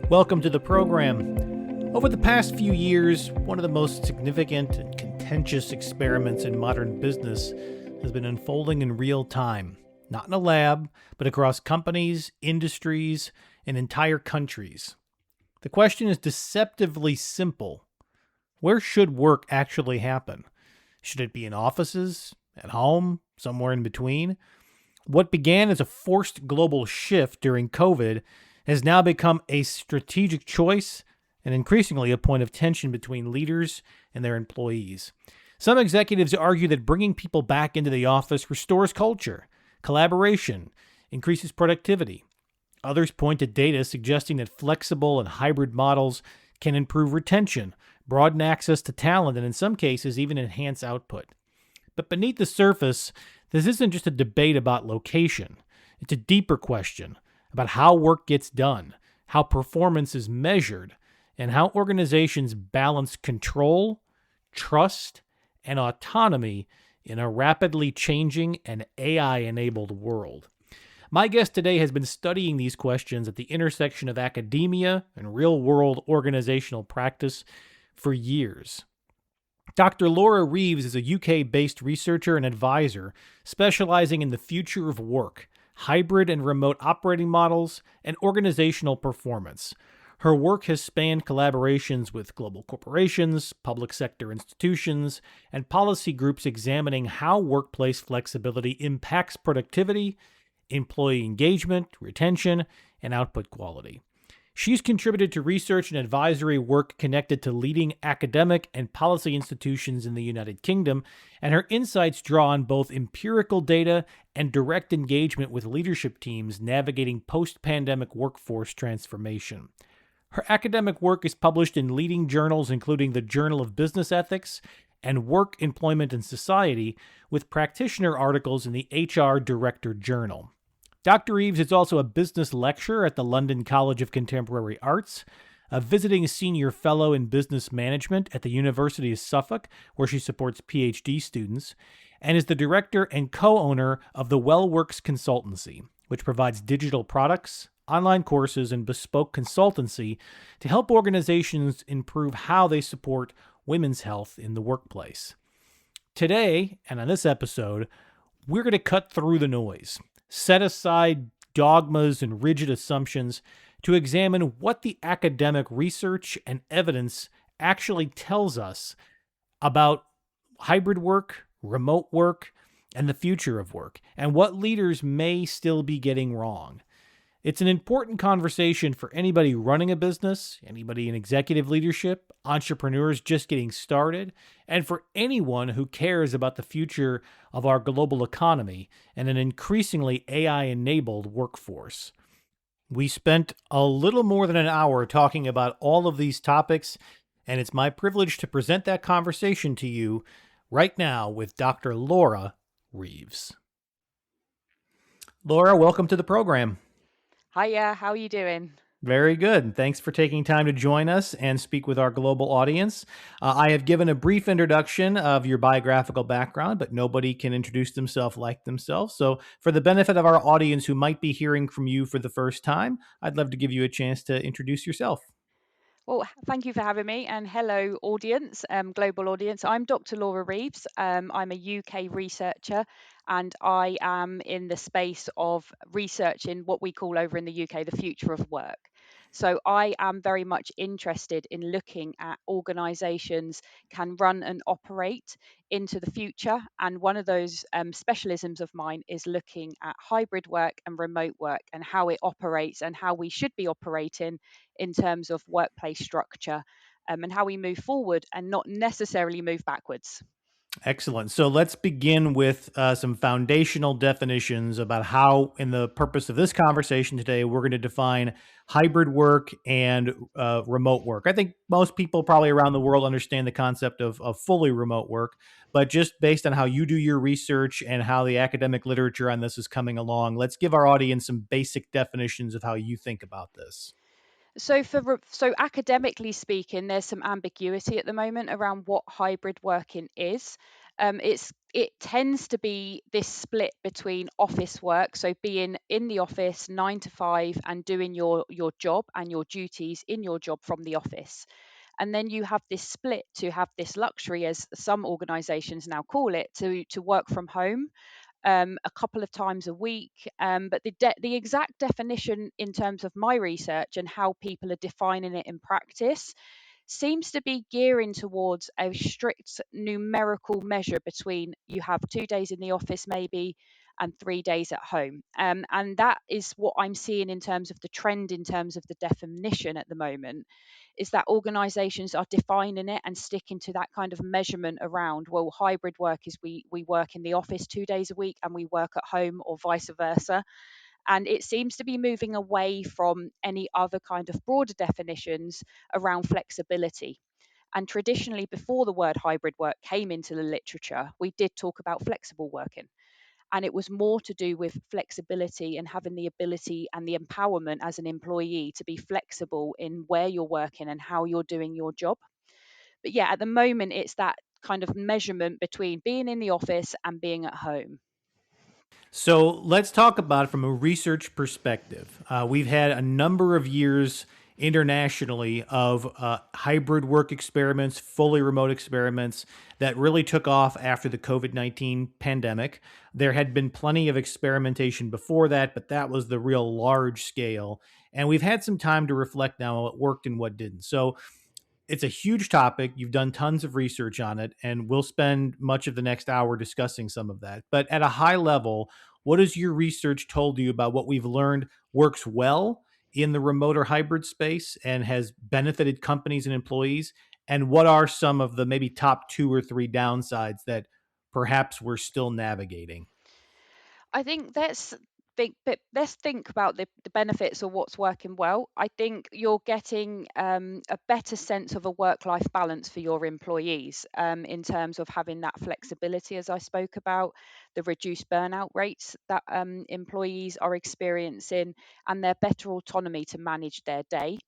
Welcome to the program. Over the past few years, one of the most significant and contentious experiments in modern business has been unfolding in real time, not in a lab, but across companies, industries, and entire countries. The question is deceptively simple. Where should work actually happen? Should it be in offices, at home, somewhere in between? What began as a forced global shift during COVID has now become a strategic choice and increasingly a point of tension between leaders and their employees. Some executives argue that bringing people back into the office restores culture, collaboration, increases productivity. Others point to data suggesting that flexible and hybrid models can improve retention, broaden access to talent, and in some cases even enhance output. But beneath the surface, this isn't just a debate about location. It's a deeper question about how work gets done, how performance is measured, and how organizations balance control, trust, and autonomy in a rapidly changing and AI-enabled world. My guest today has been studying these questions at the intersection of academia and real-world organizational practice for years. Dr. Laura Reeves is a UK-based researcher and advisor specializing in the future of work, hybrid and remote operating models, and organizational performance. Her work has spanned collaborations with global corporations, public sector institutions, and policy groups examining how workplace flexibility impacts productivity, employee engagement, retention, and output quality. She's contributed to research and advisory work connected to leading academic and policy institutions in the United Kingdom, and her insights draw on both empirical data and direct engagement with leadership teams navigating post-pandemic workforce transformation. Her academic work is published in leading journals including the Journal of Business Ethics and Work, Employment, and Society, with practitioner articles in the HR Director Journal. Dr. Reeves is also a business lecturer at the London College of Contemporary Arts, a visiting senior fellow in business management at the University of Suffolk, where she supports PhD students, and is the director and co-owner of the WellWorks Consultancy, which provides digital products, online courses, and bespoke consultancy to help organizations improve how they support women's health in the workplace. Today, and on this episode, we're going to cut through the noise, set aside dogmas and rigid assumptions to examine what the academic research and evidence actually tells us about hybrid work, remote work, and the future of work, and what leaders may still be getting wrong. It's an important conversation for anybody running a business, anybody in executive leadership, entrepreneurs just getting started, and for anyone who cares about the future of our global economy and an increasingly AI-enabled workforce. We spent a little more than an hour talking about all of these topics, and it's my privilege to present that conversation to you right now with Dr. Laura Reeves. Laura, welcome to the program. Hiya, how are you doing? Very good. Thanks for taking time to join us and speak with our global audience. I have given a brief introduction of your biographical background, but nobody can introduce themselves like themselves. So for the benefit of our audience who might be hearing from you for the first time, I'd love to give you a chance to introduce yourself. Well, thank you for having me, and hello, audience, global audience. I'm Dr. Laura Reeves. I'm a UK researcher, and I am in the space of researching what we call over in the UK the future of work. So I am very much interested in looking at organisations can run and operate into the future, and one of those specialisms of mine is looking at hybrid work and remote work and how it operates and how we should be operating in terms of workplace structure, and how we move forward and not necessarily move backwards. Excellent. So let's begin with some foundational definitions about how, in the purpose of this conversation today, we're going to define hybrid work and remote work. I think most people probably around the world understand the concept of fully remote work, but just based on how you do your research and how the academic literature on this is coming along, let's give our audience some basic definitions of how you think about this. So academically speaking, there's some ambiguity at the moment around what hybrid working is. It tends to be this split between office work, so being in the office 9 to 5 and doing your job and your duties in your job from the office. And then you have this split to have this luxury, as some organizations now call it, to work from home a couple of times a week. But the exact definition in terms of my research and how people are defining it in practice seems to be gearing towards a strict numerical measure between you have 2 days in the office maybe and 3 days at home. And that is what I'm seeing in terms of the trend, in terms of the definition at the moment, is that organizations are defining it and sticking to that kind of measurement around, well, hybrid work is we work in the office 2 days a week and we work at home, or vice versa. And it seems to be moving away from any other kind of broader definitions around flexibility. And traditionally, before the word hybrid work came into the literature, we did talk about flexible working. And it was more to do with flexibility and having the ability and the empowerment as an employee to be flexible in where you're working and how you're doing your job. But yeah, at the moment, it's that kind of measurement between being in the office and being at home. So let's talk about it from a research perspective. We've had a number of years internationally of hybrid work experiments, fully remote experiments that really took off after the COVID-19 pandemic. There had been plenty of experimentation before that, but that was the real large scale. And we've had some time to reflect now on what worked and what didn't. So it's a huge topic. You've done tons of research on it, and we'll spend much of the next hour discussing some of that. But at a high level, what has your research told you about what we've learned works well in the remote or hybrid space and has benefited companies and employees? And what are some of the maybe top two or three downsides that perhaps we're still navigating? I think let's think about the benefits of what's working well. I think you're getting a better sense of a work-life balance for your employees in terms of having that flexibility, as I spoke about, the reduced burnout rates that employees are experiencing, and their better autonomy to manage their day.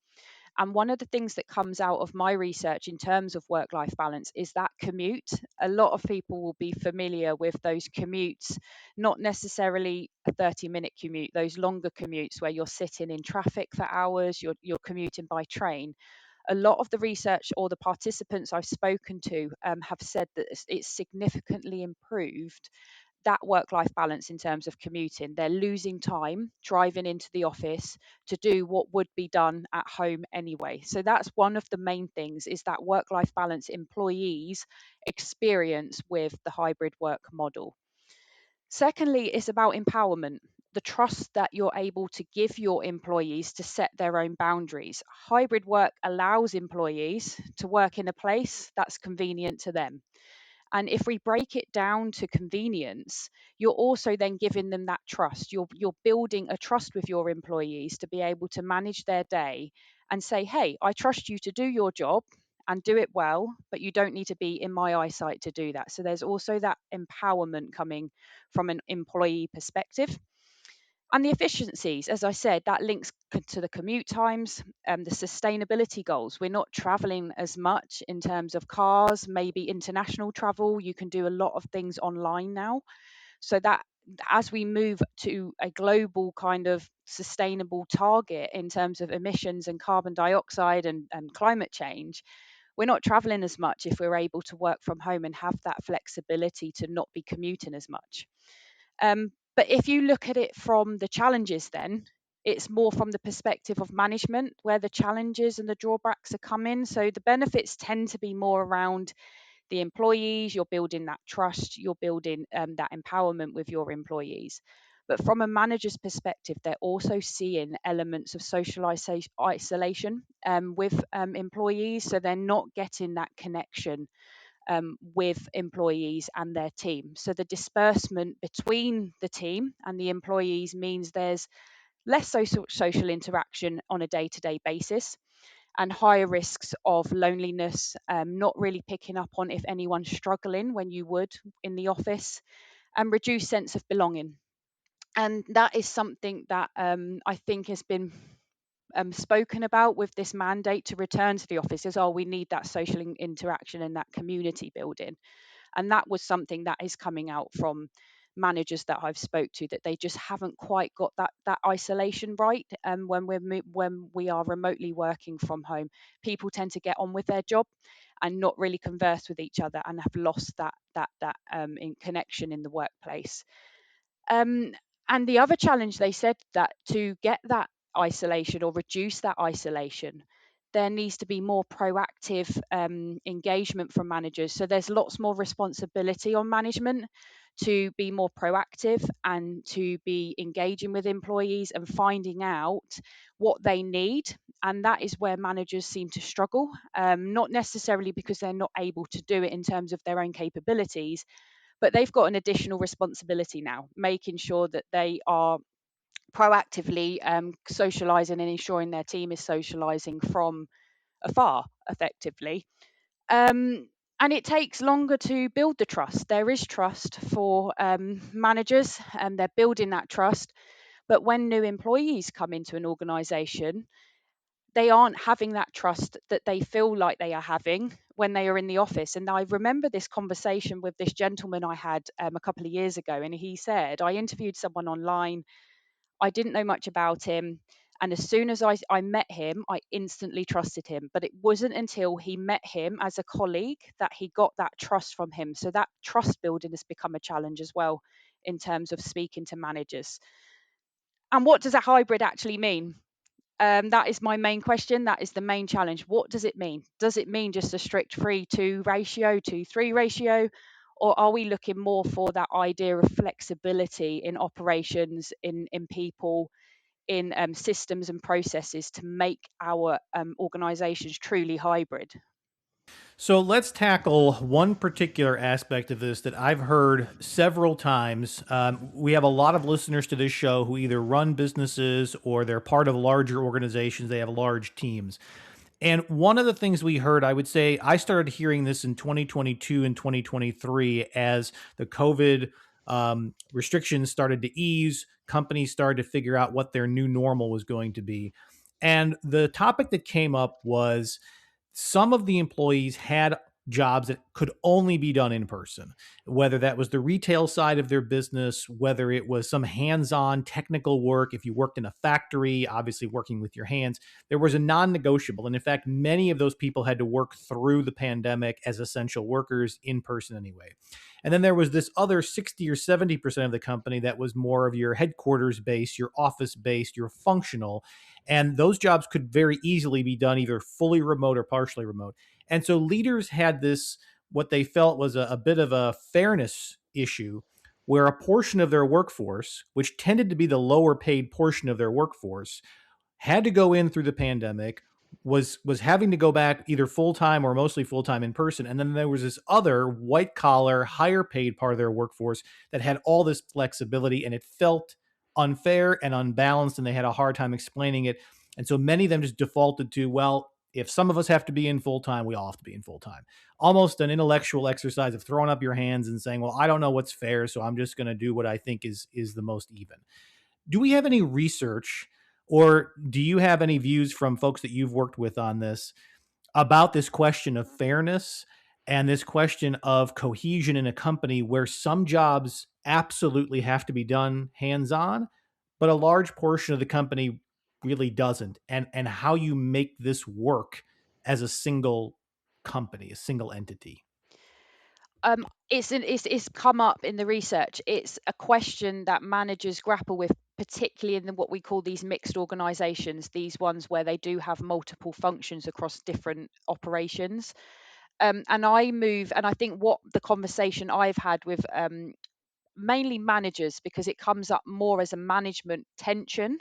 And one of the things that comes out of my research in terms of work life balance is that commute. A lot of people will be familiar with those commutes, not necessarily a 30-minute commute, those longer commutes where you're sitting in traffic for hours, you're commuting by train. A lot of the research or the participants I've spoken to have said that it's significantly improved that work life balance in terms of commuting. They're losing time driving into the office to do what would be done at home anyway. So that's one of the main things, is that work life balance employees experience with the hybrid work model. Secondly, it's about empowerment. The trust that you're able to give your employees to set their own boundaries. Hybrid work allows employees to work in a place that's convenient to them. And if we break it down to convenience, you're also then giving them that trust. You're building a trust with your employees to be able to manage their day and say, hey, I trust you to do your job and do it well, but you don't need to be in my eyesight to do that. So there's also that empowerment coming from an employee perspective. And the efficiencies, as I said, that links to the commute times, the sustainability goals. We're not traveling as much in terms of cars, maybe international travel. You can do a lot of things online now. So that as we move to a global kind of sustainable target in terms of emissions and carbon dioxide and climate change, we're not traveling as much if we're able to work from home and have that flexibility to not be commuting as much. But if you look at it from the challenges, then it's more from the perspective of management where the challenges and the drawbacks are coming. So the benefits tend to be more around the employees. You're building that trust, you're building that empowerment with your employees. But from a manager's perspective, they're also seeing elements of social isolation with employees. So they're not getting that connection with employees and their team. So the disbursement between the team and the employees means there's less social interaction on a day to day basis and higher risks of loneliness, not really picking up on if anyone's struggling when you would in the office, and reduced sense of belonging. And that is something that I think has been spoken about with this mandate to return to the office, is, oh, we need that social interaction and that community building. And that was something that is coming out from managers that I've spoke to, that they just haven't quite got that isolation right. When when we are remotely working from home, people tend to get on with their job and not really converse with each other, and have lost that in connection in the workplace. Um, and the other challenge, they said that to get that isolation or reduce that isolation, there needs to be more proactive engagement from managers. So there's lots more responsibility on management to be more proactive and to be engaging with employees and finding out what they need. And that is where managers seem to struggle, not necessarily because they're not able to do it in terms of their own capabilities, but they've got an additional responsibility now, making sure that they are proactively socializing and ensuring their team is socializing from afar effectively. And it takes longer to build the trust. There is trust for managers, and they're building that trust. But when new employees come into an organization, they aren't having that trust that they feel like they are having when they are in the office. And I remember this conversation with this gentleman I had a couple of years ago, and he said, I interviewed someone online. I didn't know much about him. And as soon as I met him, I instantly trusted him. But it wasn't until he met him as a colleague that he got that trust from him. So that trust building has become a challenge as well in terms of speaking to managers. And what does a hybrid actually mean? That is my main question. That is the main challenge. What does it mean? Does it mean just a strict 3:2 ratio, 2:3 ratio? Or are we looking more for that idea of flexibility in operations, in people, in systems and processes to make our organizations truly hybrid? So let's tackle one particular aspect of this that I've heard several times. We have a lot of listeners to this show who either run businesses or they're part of larger organizations, they have large teams. And one of the things we heard, I would say, I started hearing this in 2022 and 2023 as the COVID restrictions started to ease, companies started to figure out what their new normal was going to be. And the topic that came up was some of the employees had jobs that could only be done in person, whether that was the retail side of their business, whether it was some hands on technical work. If you worked in a factory, obviously working with your hands, there was a non negotiable. And in fact, many of those people had to work through the pandemic as essential workers in person anyway. And then there was this other 60 or 70% of the company that was more of your headquarters based, your office based, your functional. And those jobs could very easily be done either fully remote or partially remote. And so leaders had this, what they felt was a bit of a fairness issue, where a portion of their workforce, which tended to be the lower paid portion of their workforce, had to go in through the pandemic, was having to go back either full time or mostly full time in person. And then there was this other white collar, higher paid part of their workforce that had all this flexibility, and it felt unfair and unbalanced, and they had a hard time explaining it. And so many of them just defaulted to, well, if some of us have to be in full time, we all have to be in full time. Almost an intellectual exercise of throwing up your hands and saying, well, I don't know what's fair, so I'm just going to do what I think is the most even. Do we have any research, or do you have any views from folks that you've worked with on this about this question of fairness and this question of cohesion in a company where some jobs absolutely have to be done hands on, but a large portion of the company really doesn't, and how you make this work as a single company, a single entity? It's come up in the research. It's a question that managers grapple with, particularly in what we call these mixed organizations, these ones where they do have multiple functions across different operations. And I think what the conversation I've had with mainly managers, because it comes up more as a management tension,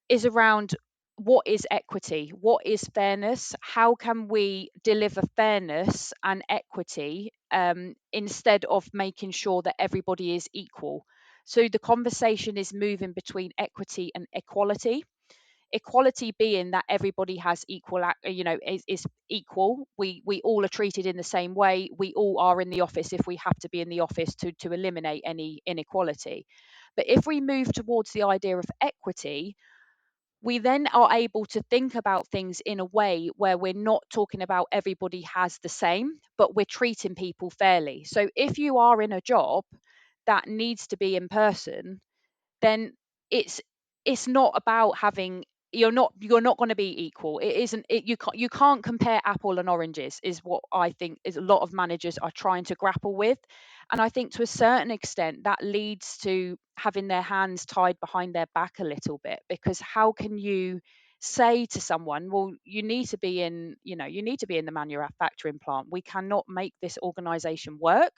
is around what is equity? What is fairness? How can we deliver fairness and equity instead of making sure that everybody is equal? So the conversation is moving between equity and equality. Equality being that everybody has equal, is equal. We all are treated in the same way. We all are in the office if we have to be in the office to eliminate any inequality. But if we move towards the idea of equity, we then are able to think about things in a way where we're not talking about everybody has the same, but we're treating people fairly. So if you are in a job that needs to be in person, then it's it's not about having, you're not going to be equal. It isn't it, you can't compare apple and oranges, is what I think is a lot of managers are trying to grapple with. And I think to a certain extent that leads to having their hands tied behind their back a little bit, because how can you say to someone, well, you need to be in the manufacturing plant, we cannot make this organization work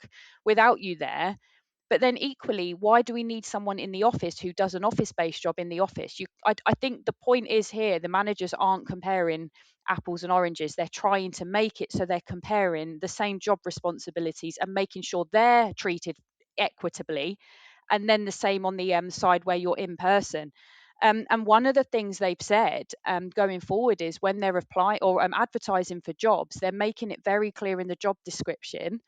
without you there. But then equally, why do we need someone in the office who does an office-based job in the office? I think the point is here, the managers aren't comparing apples and oranges. They're trying to make it so they're comparing the same job responsibilities and making sure they're treated equitably. And then the same on the side where you're in person. And one of the things they've said going forward is when they're applying or advertising for jobs, they're making it very clear in the job description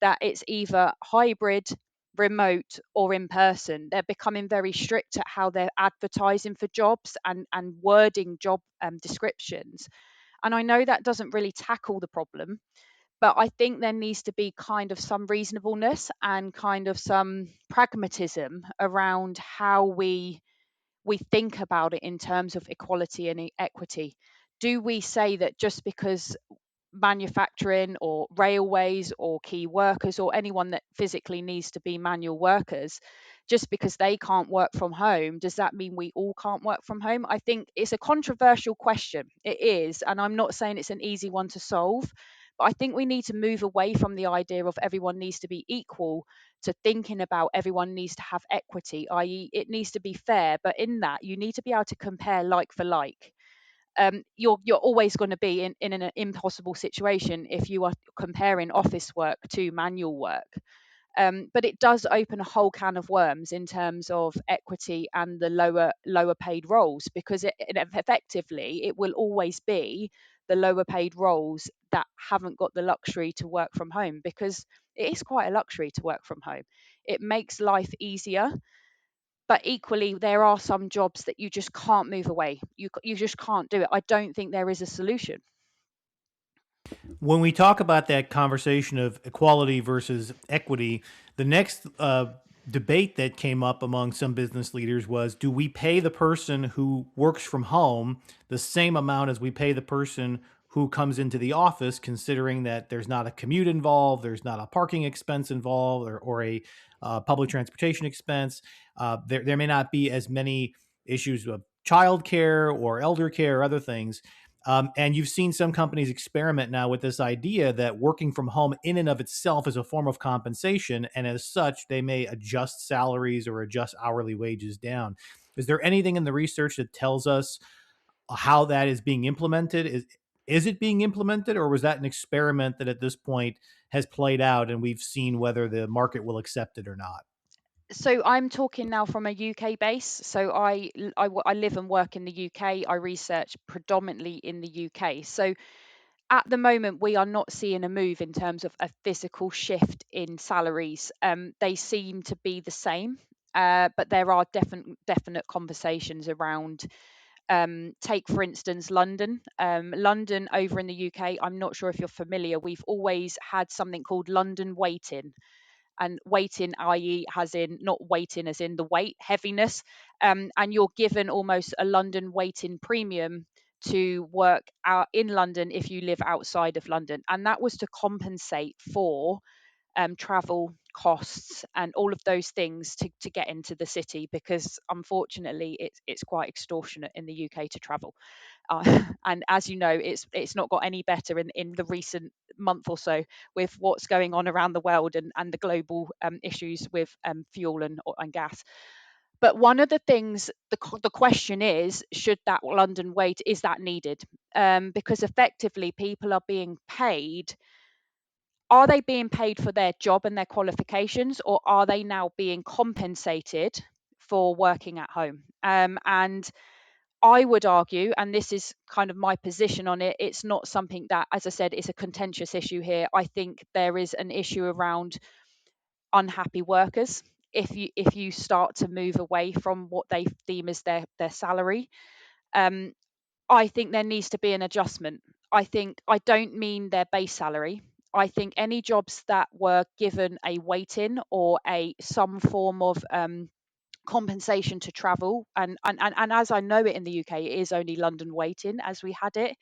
that it's either hybrid, remote, or in person. They're becoming very strict at how they're advertising for jobs and wording job descriptions. And I know that doesn't really tackle the problem, but I think there needs to be kind of some reasonableness and kind of some pragmatism around how we think about it in terms of equality and equity. Do we say that just because manufacturing or railways or key workers or anyone that physically needs to be manual workers, just because they can't work from home, does that mean we all can't work from home? I think it's a controversial question. It is, and I'm not saying it's an easy one to solve, but I think we need to move away from the idea of everyone needs to be equal to thinking about everyone needs to have equity, i.e., it needs to be fair, but in that you need to be able to compare like for like. You're always going to be in an impossible situation if you are comparing office work to manual work. But it does open a whole can of worms in terms of equity and the lower paid roles, because effectively it will always be the lower paid roles that haven't got the luxury to work from home, because it is quite a luxury to work from home. It makes life easier, but equally there are some jobs that you just can't move away. You just can't do it. I don't think there is a solution. When we talk about that conversation of equality versus equity, the next debate that came up among some business leaders was, do we pay the person who works from home the same amount as we pay the person who comes into the office, considering that there's not a commute involved, there's not a parking expense involved, or a public transportation expense. There may not be as many issues of childcare or elder care or other things. And you've seen some companies experiment now with this idea that working from home in and of itself is a form of compensation. And as such, they may adjust salaries or adjust hourly wages down. Is there anything in the research that tells us how that is being implemented? Is it being implemented, or was that an experiment that at this point has played out and we've seen whether the market will accept it or not? So I'm talking now from a UK base. So I live and work in the UK. I research predominantly in the UK. So at the moment, we are not seeing a move in terms of a physical shift in salaries. They seem to be the same, but there are definite conversations around. Take for instance London. London over in the UK. I'm not sure if you're familiar. We've always had something called London waiting, and weighting, i.e., has in not weighting as in the weight heaviness, and you're given almost a London weighting premium to work out in London if you live outside of London, and that was to compensate for travel costs and all of those things to get into the city, because unfortunately it's quite extortionate in the UK to travel. And as you know, it's not got any better in the recent month or so with what's going on around the world and the global issues with fuel and gas. But one of the things, the question is, should that London wait, is that needed? Because effectively people are being paid. Are they being paid for their job and their qualifications, or are they now being compensated for working at home? And I would argue, and this is kind of my position on it, it's not something that, as I said, is a contentious issue here. I think there is an issue around unhappy workers. If you start to move away from what they deem as their salary, Um, I think there needs to be an adjustment. I don't mean their base salary. I think any jobs that were given a weighting or a some form of compensation to travel, and as I know it in the UK, it is only London weighting as we had it.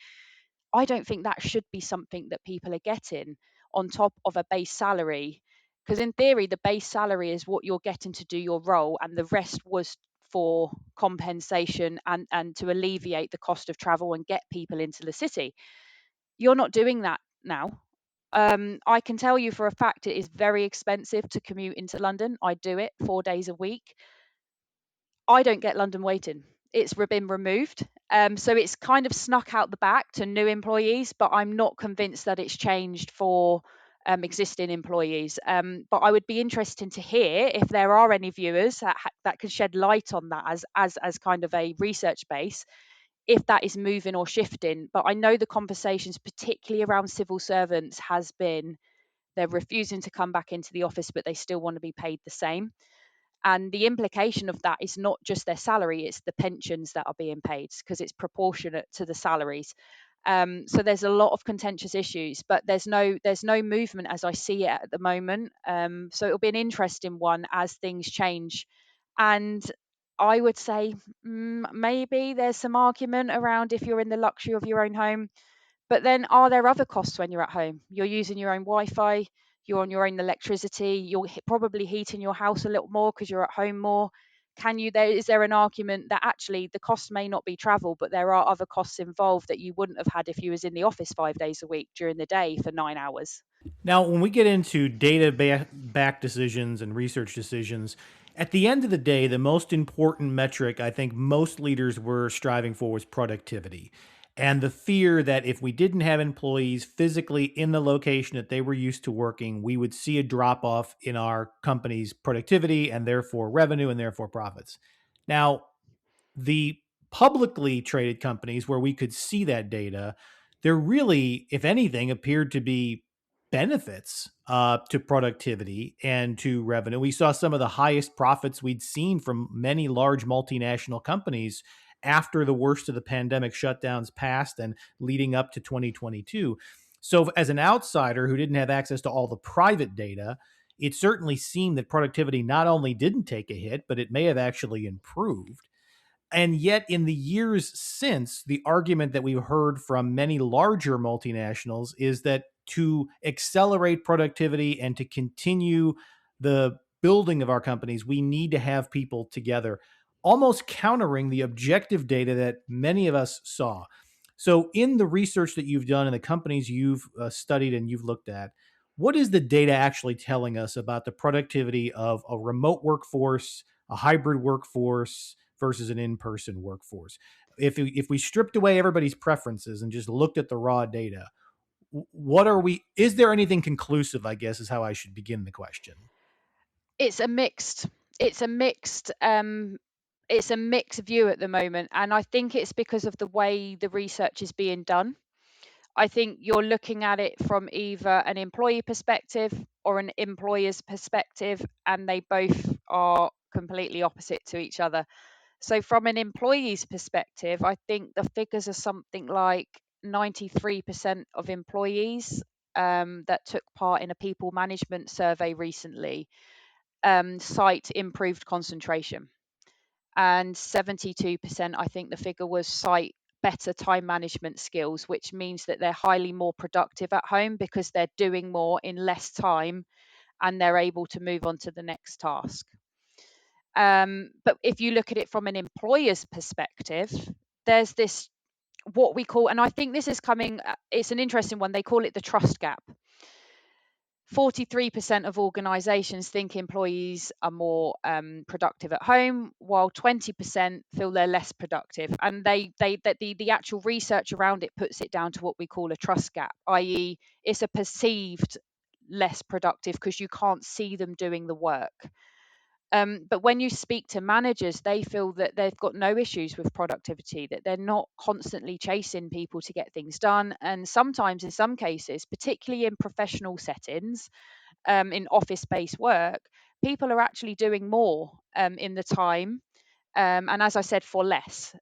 I don't think that should be something that people are getting on top of a base salary. Because in theory, the base salary is what you're getting to do your role, and the rest was for compensation and to alleviate the cost of travel and get people into the city. You're not doing that now. I can tell you for a fact it is very expensive to commute into London. I do it 4 days a week. I don't get London waiting. It's been removed. So it's kind of snuck out the back to new employees, but I'm not convinced that it's changed for existing employees. But I would be interested to hear if there are any viewers that can shed light on that as kind of a research base, if that is moving or shifting. But I know the conversations, particularly around civil servants, has been they're refusing to come back into the office, but they still want to be paid the same. And the implication of that is not just their salary, it's the pensions that are being paid because it's proportionate to the salaries. So there's a lot of contentious issues, but there's no movement as I see it at the moment. So it'll be an interesting one as things change. And I would say maybe there's some argument around if you're in the luxury of your own home, but then, are there other costs when you're at home? You're using your own Wi-Fi, you're on your own electricity, you're probably heating your house a little more because you're at home more. Is there an argument that actually the cost may not be travel, but there are other costs involved that you wouldn't have had if you was in the office 5 days a week during the day for 9 hours? Now, when we get into back decisions and research decisions, at the end of the day, the most important metric I think most leaders were striving for was productivity. And the fear that if we didn't have employees physically in the location that they were used to working, we would see a drop off in our company's productivity and therefore revenue and therefore profits. Now, the publicly traded companies where we could see that data, there really, if anything, appeared to be benefits to productivity and to revenue. We saw some of the highest profits we'd seen from many large multinational companies after the worst of the pandemic shutdowns passed and leading up to 2022. So, as an outsider who didn't have access to all the private data, it certainly seemed that productivity not only didn't take a hit, but it may have actually improved. And yet, in the years since, the argument that we've heard from many larger multinationals is that to accelerate productivity and to continue the building of our companies, we need to have people together, almost countering the objective data that many of us saw. So, in the research that you've done and the companies you've studied and you've looked at, what is the data actually telling us about the productivity of a remote workforce, a hybrid workforce, versus an in-person workforce? If we stripped away everybody's preferences and just looked at the raw data, what are we? Is there anything conclusive? I guess is how I should begin the question. It's a mixed. It's a mixed. It's a mixed view at the moment, and I think it's because of the way the research is being done. I think you're looking at it from either an employee perspective or an employer's perspective, and they both are completely opposite to each other. So, from an employee's perspective, I think the figures are something like 93% of employees that took part in a people management survey recently cite improved concentration. And 72%, I think the figure was, cite better time management skills, which means that they're highly more productive at home because they're doing more in less time and they're able to move on to the next task. But if you look at it from an employer's perspective, there's this what we call, and I think this is coming, it's an interesting one, they call it the trust gap. 43% of organisations think employees are more productive at home, while 20% feel they're less productive. And the actual research around it puts it down to what we call a trust gap, i.e., it's a perceived less productive because you can't see them doing the work. But when you speak to managers, they feel that they've got no issues with productivity, that they're not constantly chasing people to get things done. And sometimes, in some cases, particularly in professional settings, in office based work, people are actually doing more in the time. And as I said, for less.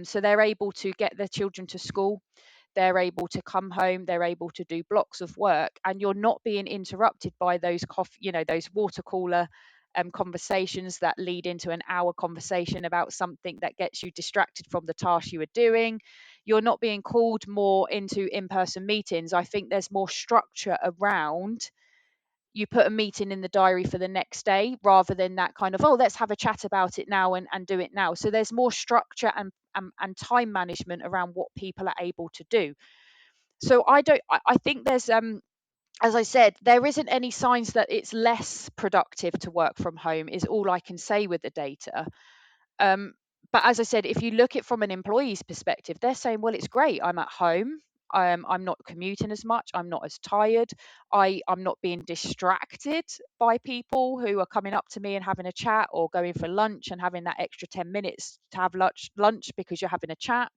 So they're able to get their children to school, they're able to come home, they're able to do blocks of work, and you're not being interrupted by those those water cooler conversations that lead into an hour conversation about something that gets you distracted from the task you were doing. You're not being called more into in-person meetings. I think there's more structure around. You put a meeting in the diary for the next day rather than that kind of, oh, let's have a chat about it now and do it now. So there's more structure and time management around what people are able to do. So I think there's as I said, there isn't any signs that it's less productive to work from home, is all I can say with the data. um, but as I said, if you look at it from an employee's perspective, they're saying, well, it's great. I'm at home. I'm not commuting as much. I'm not as tired. I'm not being distracted by people who are coming up to me and having a chat, or going for lunch and having that extra 10 minutes to have lunch because you're having a chat.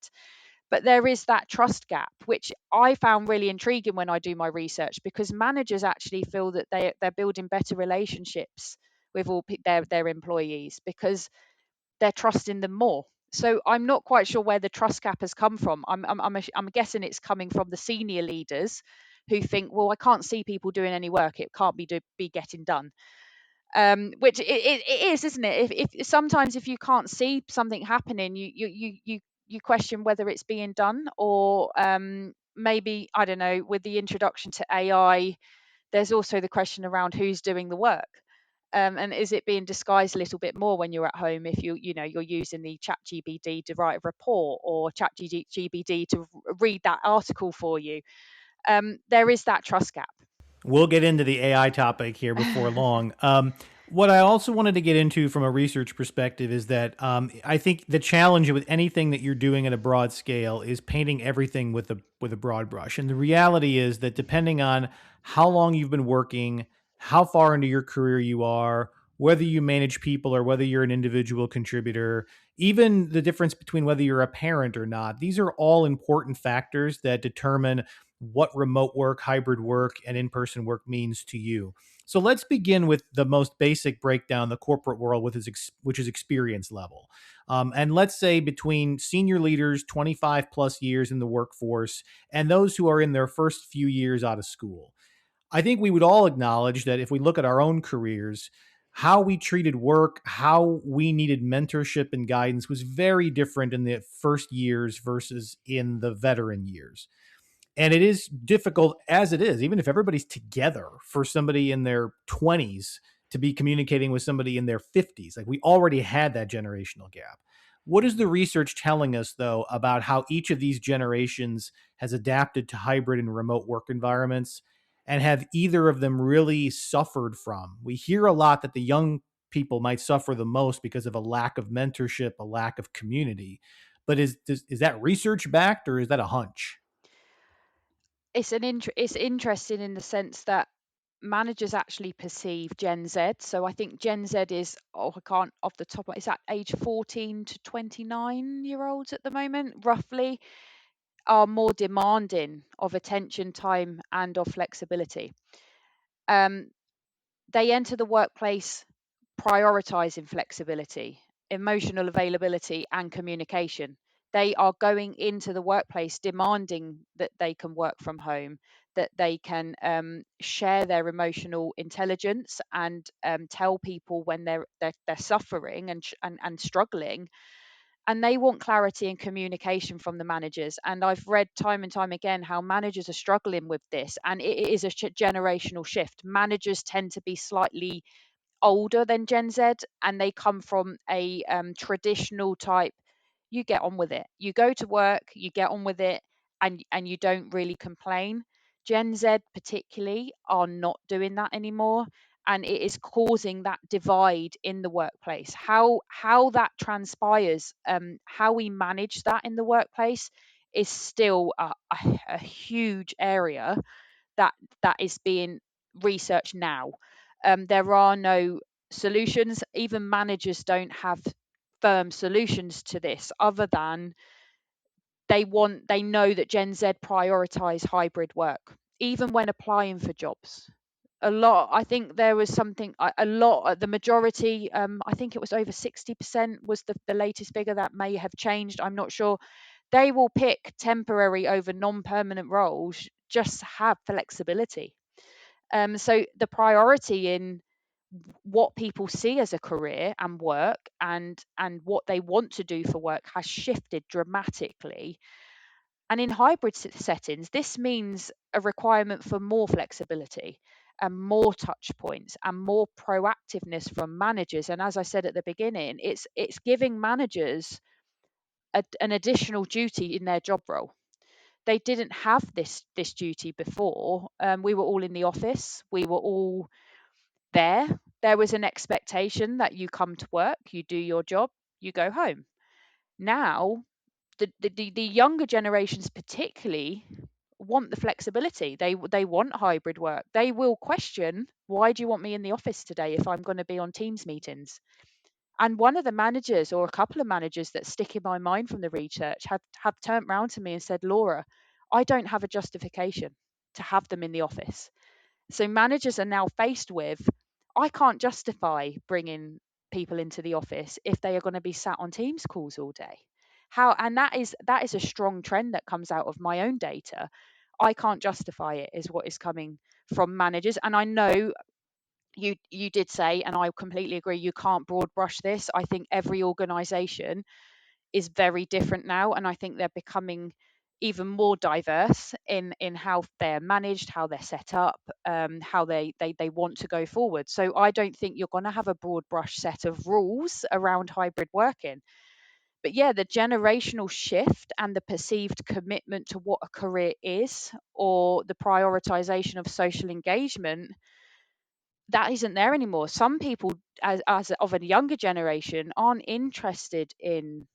But there is that trust gap, which I found really intriguing when I do my research, because managers actually feel that they're building better relationships with their employees because they're trusting them more. So I'm not quite sure where the trust gap has come from. I'm guessing it's coming from the senior leaders who think, well, I can't see people doing any work. It can't be getting done. Which it is, isn't it? If sometimes if you can't see something happening, you question whether it's being done, or maybe, I don't know, with the introduction to AI, there's also the question around who's doing the work. And is it being disguised a little bit more when you're at home, if you're using the chat GBD to write a report, or chat GBD to read that article for you? There is that trust gap. We'll get into the AI topic here before long. What I also wanted to get into from a research perspective is that I think the challenge with anything that you're doing at a broad scale is painting everything with a broad brush. And the reality is that depending on how long you've been working, how far into your career you are, whether you manage people or whether you're an individual contributor, even the difference between whether you're a parent or not, these are all important factors that determine what remote work, hybrid work, and in person work means to you. So let's begin with the most basic breakdown, the corporate world, which is experience level. And let's say between senior leaders, 25 plus years in the workforce, and those who are in their first few years out of school. I think we would all acknowledge that if we look at our own careers, how we treated work, how we needed mentorship and guidance was very different in the first years versus in the veteran years. And it is difficult as it is, even if everybody's together, for somebody in their 20s to be communicating with somebody in their 50s. Like, we already had that generational gap. What is the research telling us, though, about how each of these generations has adapted to hybrid and remote work environments? And have either of them really suffered from? We hear a lot that the young people might suffer the most because of a lack of mentorship, a lack of community. But is that research backed, or is that a hunch? It's interesting in the sense that managers actually perceive Gen Z. So I think Gen Z is, oh, I can't off the top, is that age 14 to 29-year-olds at the moment, roughly, are more demanding of attention, time, and of flexibility. Um, they enter the workplace prioritizing flexibility, emotional availability, and communication. They are going into the workplace demanding that they can work from home, that they can share their emotional intelligence, and tell people when they're suffering and struggling. And they want clarity and communication from the managers. And I've read time and time again how managers are struggling with this, and it is a generational shift. Managers tend to be slightly older than Gen Z, and they come from a traditional type. You get on with it. You go to work, you get on with it, and you don't really complain. Gen Z particularly are not doing that anymore, and it is causing that divide in the workplace. How that transpires, how we manage that in the workplace, is still a huge area that that is being researched now. There are no solutions. Even managers don't have firm solutions to this, other than they know that Gen Z prioritize hybrid work, even when applying for jobs. a lot. I think there was something a lot. The majority, I think it was over 60% was the latest figure. That may have changed. I'm not sure. They will pick temporary over non-permanent roles just to have flexibility. So the priority in what people see as a career and work and what they want to do for work has shifted dramatically. And in hybrid settings, this means a requirement for more flexibility and more touch points and more proactiveness from managers. And as I said at the beginning, it's giving managers an additional duty in their job role. They didn't have this duty before. We were all in the office. We were all there. There was an expectation that you come to work, you do your job, you go home. Now, the younger generations particularly want the flexibility. They want hybrid work. They will question, why do you want me in the office today if I'm going to be on Teams meetings? And one of the managers, or a couple of managers that stick in my mind from the research, have turned round to me and said, Laura, I don't have a justification to have them in the office. So managers are now faced with, I can't justify bringing people into the office if they are going to be sat on Teams calls all day. How, and that is a strong trend that comes out of my own data. I can't justify it, is what is coming from managers. And I know you did say, and I completely agree, you can't broad brush this. I think every organization is very different now, and I think they're becoming even more diverse in how they're managed, how they're set up, how they want to go forward. So I don't think you're going to have a broad brush set of rules around hybrid working. But yeah, the generational shift and the perceived commitment to what a career is, or the prioritization of social engagement, that isn't there anymore. Some people, as of a younger generation, aren't interested in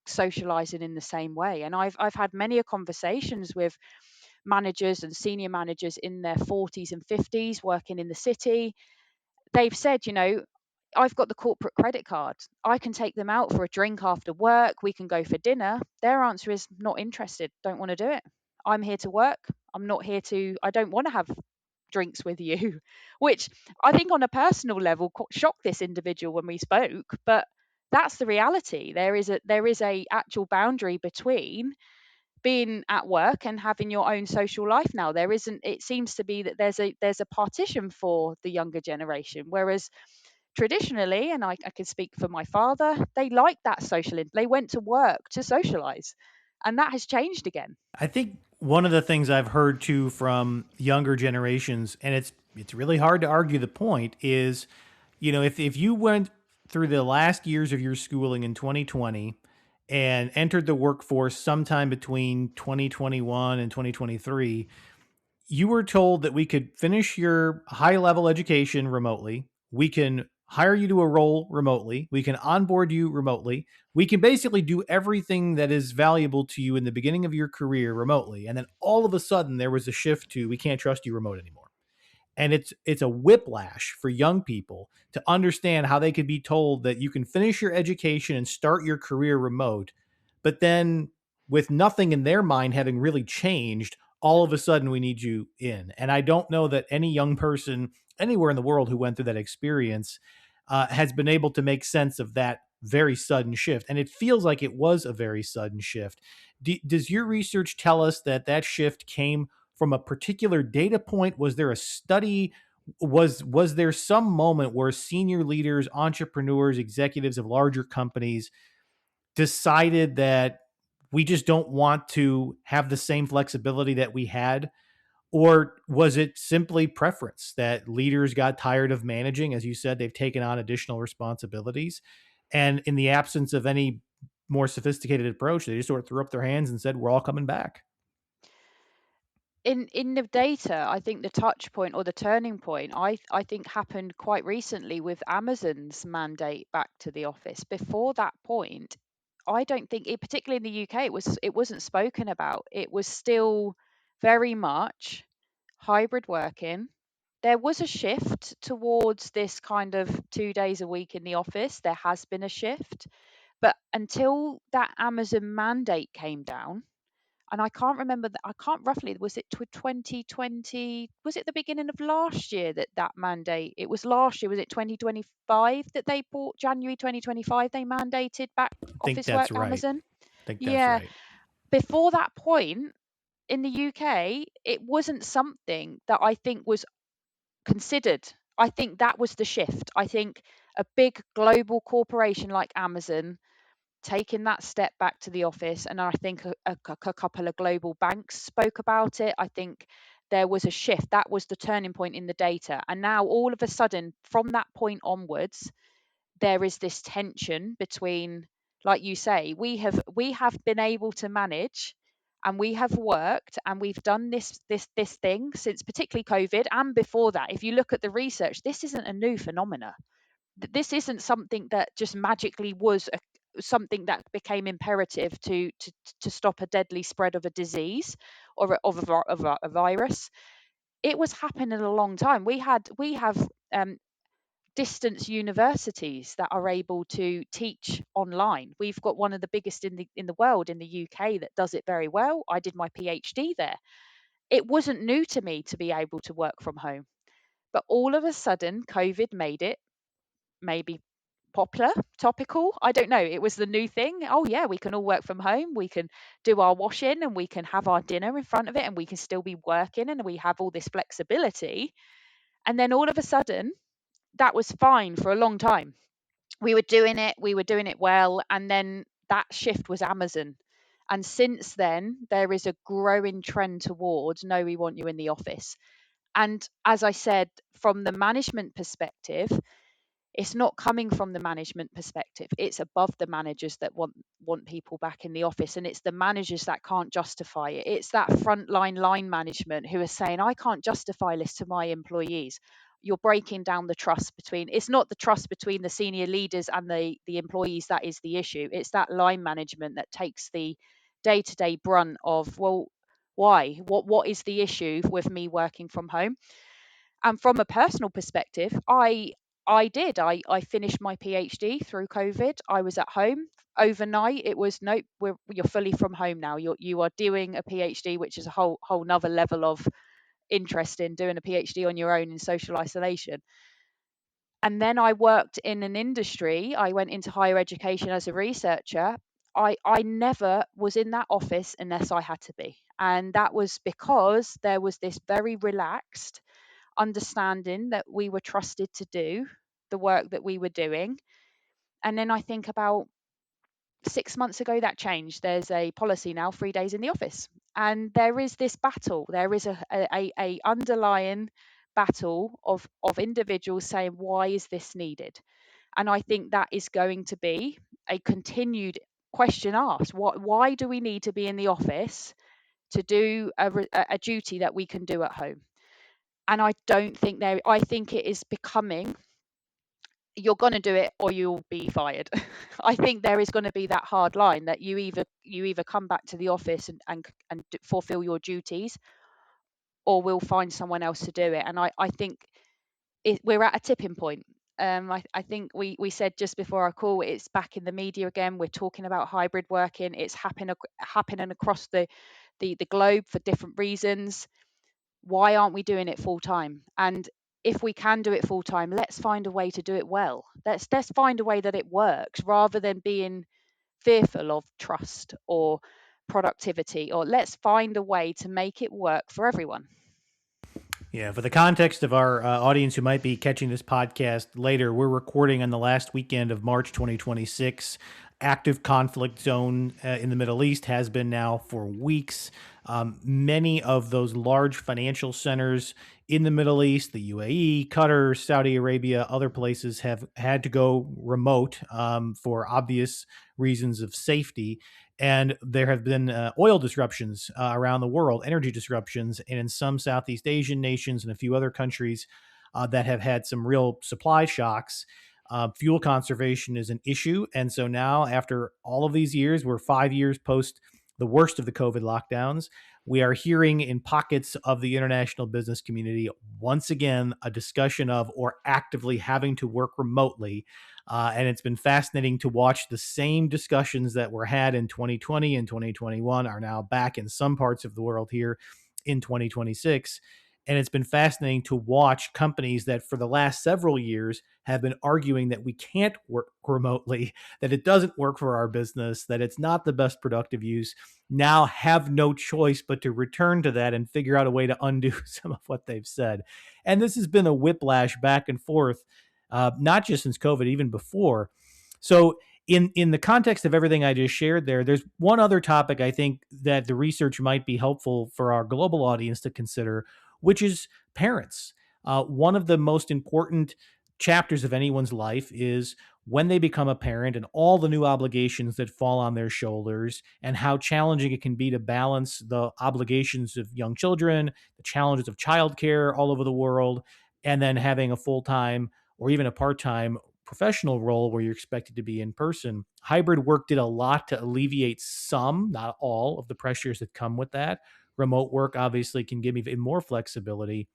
socializing in the same way. And I've had many a conversations with managers and senior managers in their 40s and 50s working in the city. They've said, I've got the corporate credit card. I can take them out for a drink after work. We can go for dinner. Their answer is not interested, don't want to do it. I'm here to work. I don't want to have drinks with you, which I think on a personal level shocked this individual when we spoke. But that's the reality. There is a actual boundary between being at work and having your own social life now. There isn't. It seems to be that there's a partition for the younger generation, whereas traditionally, and I can speak for my father, they liked that they went to work to socialize, and that has changed again. I think one of the things I've heard too from younger generations, and it's really hard to argue the point, is, if you went through the last years of your schooling in 2020 and entered the workforce sometime between 2021 and 2023, you were told that we could finish your high level education remotely. We can hire you to a role remotely. We can onboard you remotely. We can basically do everything that is valuable to you in the beginning of your career remotely. And then all of a sudden there was a shift to, we can't trust you remote anymore. And it's a whiplash for young people to understand how they could be told that you can finish your education and start your career remote, but then with nothing in their mind having really changed, all of a sudden we need you in. And I don't know that any young person anywhere in the world who went through that experience has been able to make sense of that very sudden shift. And it feels like it was a very sudden shift. Does your research tell us that that shift came from a particular data point? Was there a study? Was there some moment where senior leaders, entrepreneurs, executives of larger companies decided that we just don't want to have the same flexibility that we had? Or was it simply preference that leaders got tired of managing? As you said, they've taken on additional responsibilities. And in the absence of any more sophisticated approach, they just sort of threw up their hands and said, we're all coming back. In the data, I think the touch point or the turning point, I think happened quite recently with Amazon's mandate back to the office. Before that point, I don't think it, particularly in the UK, it wasn't spoken about. It was still very much hybrid working. There was a shift towards this kind of 2 days a week in the office. There has been a shift, but until that Amazon mandate came down, And I can't remember that. I can't roughly, was it 2020? Was it the beginning of last year that mandate? It was last year. Was it 2025 that they bought, January 2025? They mandated back I think office work, that's right. Amazon. I think that's Yeah. right. Before that point in the UK, it wasn't something that I think was considered. I think that was the shift. I think a big global corporation like Amazon taking that step back to the office, and I think a couple of global banks spoke about it. I think there was a shift. That was the turning point in the data. And now all of a sudden, from that point onwards, there is this tension between, like you say, we have been able to manage, and we have worked, and we've done this thing since particularly COVID and before that. If you look at the research, this isn't a new phenomena. This isn't something that just magically was something that became imperative to stop a deadly spread of a disease or of a virus. It was happening a long time. We have um, distance universities that are able to teach online. We've got one of the biggest in the world in the UK that does it very well. I did my PhD there. It wasn't new to me to be able to work from home, but all of a sudden COVID made it maybe popular, topical. I don't know. It was the new thing. Oh yeah, we can all work from home. We can do our washing and we can have our dinner in front of it and we can still be working and we have all this flexibility. And then all of a sudden, that was fine for a long time. We were doing it well, and then that shift was Amazon. And since then, there is a growing trend towards no, we want you in the office. And as I said, from the management perspective, it's not coming from the management perspective. It's above the managers that want people back in the office, and it's the managers that can't justify it. It's that frontline line management who are saying, I can't justify this to my employees. You're breaking down the trust between, it's not the trust between the senior leaders and the employees that is the issue. It's that line management that takes the day-to-day brunt of, well, why, what is the issue with me working from home? And from a personal perspective, I finished my PhD through COVID. I was at home overnight. It was nope, you're fully from home now. You are doing a PhD, which is a whole nother level of interest in doing a PhD on your own in social isolation. And then I worked in an industry. I went into higher education as a researcher. I never was in that office unless I had to be. And that was because there was this very relaxed understanding that we were trusted to do the work that we were doing. And then I think about 6 months ago that changed. There's a policy now, 3 days in the office, and there is this battle. There is a underlying battle of individuals saying, why is this needed? And I think that is going to be a continued question asked. Why do we need to be in the office to do a duty that we can do at home? And I don't think there, I think it is becoming, you're going to do it or you'll be fired. I think there is going to be that hard line that you either come back to the office and fulfill your duties, or we'll find someone else to do it. And I think we're at a tipping point. I think we said just before our call, it's back in the media again. We're talking about hybrid working. It's happening across the globe for different reasons. Why aren't we doing it full time? And if we can do it full time, let's find a way to do it well. Let's find a way that it works rather than being fearful of trust or productivity, or let's find a way to make it work for everyone. Yeah, for the context of our audience who might be catching this podcast later, we're recording on the last weekend of March 2026. Active conflict zone in the Middle East has been now for weeks. Many of those large financial centers in the Middle East, the UAE, Qatar, Saudi Arabia, other places have had to go remote for obvious reasons of safety. And there have been oil disruptions around the world, energy disruptions, and in some Southeast Asian nations and a few other countries that have had some real supply shocks. Fuel conservation is an issue. And so now, after all of these years, we're 5 years post the worst of the COVID lockdowns, we are hearing in pockets of the international business community once again a discussion of or actively having to work remotely. And it's been fascinating to watch the same discussions that were had in 2020 and 2021 are now back in some parts of the world here in 2026. And it's been fascinating to watch companies that for the last several years have been arguing that we can't work remotely, that it doesn't work for our business, that it's not the best productive use, now have no choice but to return to that and figure out a way to undo some of what they've said. And this has been a whiplash back and forth, not just since COVID, even before. So, in the context of everything I just shared there's one other topic I think that the research might be helpful for our global audience to consider, which is parents. One of the most important chapters of anyone's life is when they become a parent and all the new obligations that fall on their shoulders, and how challenging it can be to balance the obligations of young children, the challenges of childcare all over the world, and then having a full time or even a part time professional role where you're expected to be in person. Hybrid work did a lot to alleviate some, not all, of the pressures that come with that. Remote work obviously can give even more flexibility.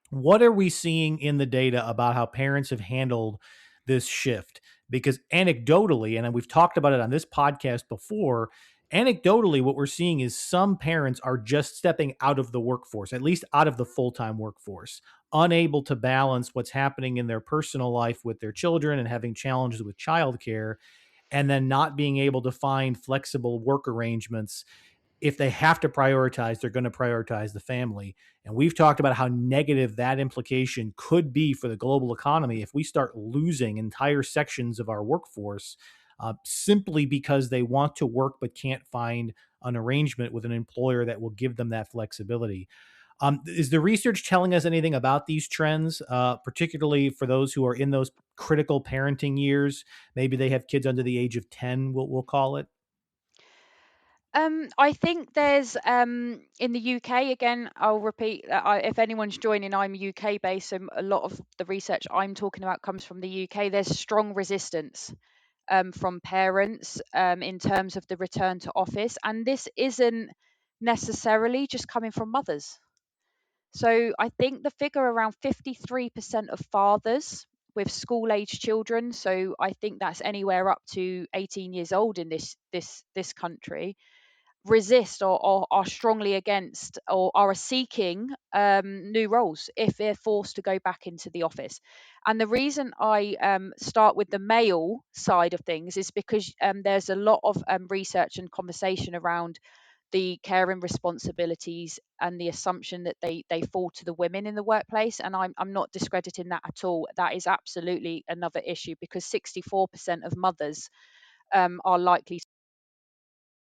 What are we seeing in the data about how parents have handled this shift? Because anecdotally, and we've talked about it on this podcast before, anecdotally, what we're seeing is some parents are just stepping out of the workforce, at least out of the full time workforce, unable to balance what's happening in their personal life with their children and having challenges with childcare, and then not being able to find flexible work arrangements. If they have to prioritize, they're going to prioritize the family. And we've talked about how negative that implication could be for the global economy if we start losing entire sections of our workforce, simply because they want to work but can't find an arrangement with an employer that will give them that flexibility. Is the research telling us anything about these trends, particularly for those who are in those critical parenting years? Maybe they have kids under the age of 10, we'll call it. I think there's in the UK again. I'll repeat that if anyone's joining, I'm UK based, so a lot of the research I'm talking about comes from the UK. There's strong resistance from parents in terms of the return to office, and this isn't necessarily just coming from mothers. So I think the figure around 53% of fathers with school age children, so I think that's anywhere up to 18 years old in this country, resist or are strongly against or are seeking new roles if they're forced to go back into the office. And the reason I start with the male side of things is because there's a lot of research and conversation around the caring responsibilities and the assumption that they fall to the women in the workplace. And I'm not discrediting that at all. That is absolutely another issue because 64% of mothers are likely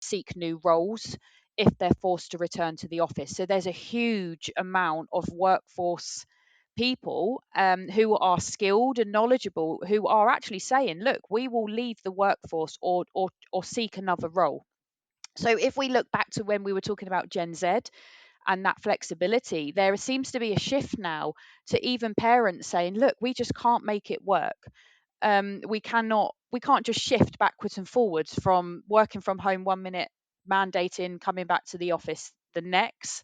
seek new roles if they're forced to return to the office. So there's a huge amount of workforce people who are skilled and knowledgeable who are actually saying, look, we will leave the workforce or seek another role. So if we look back to when we were talking about Gen Z and that flexibility, there seems to be a shift now to even parents saying, look, we just can't make it work. We can't just shift backwards and forwards from working from home 1 minute, mandating coming back to the office the next.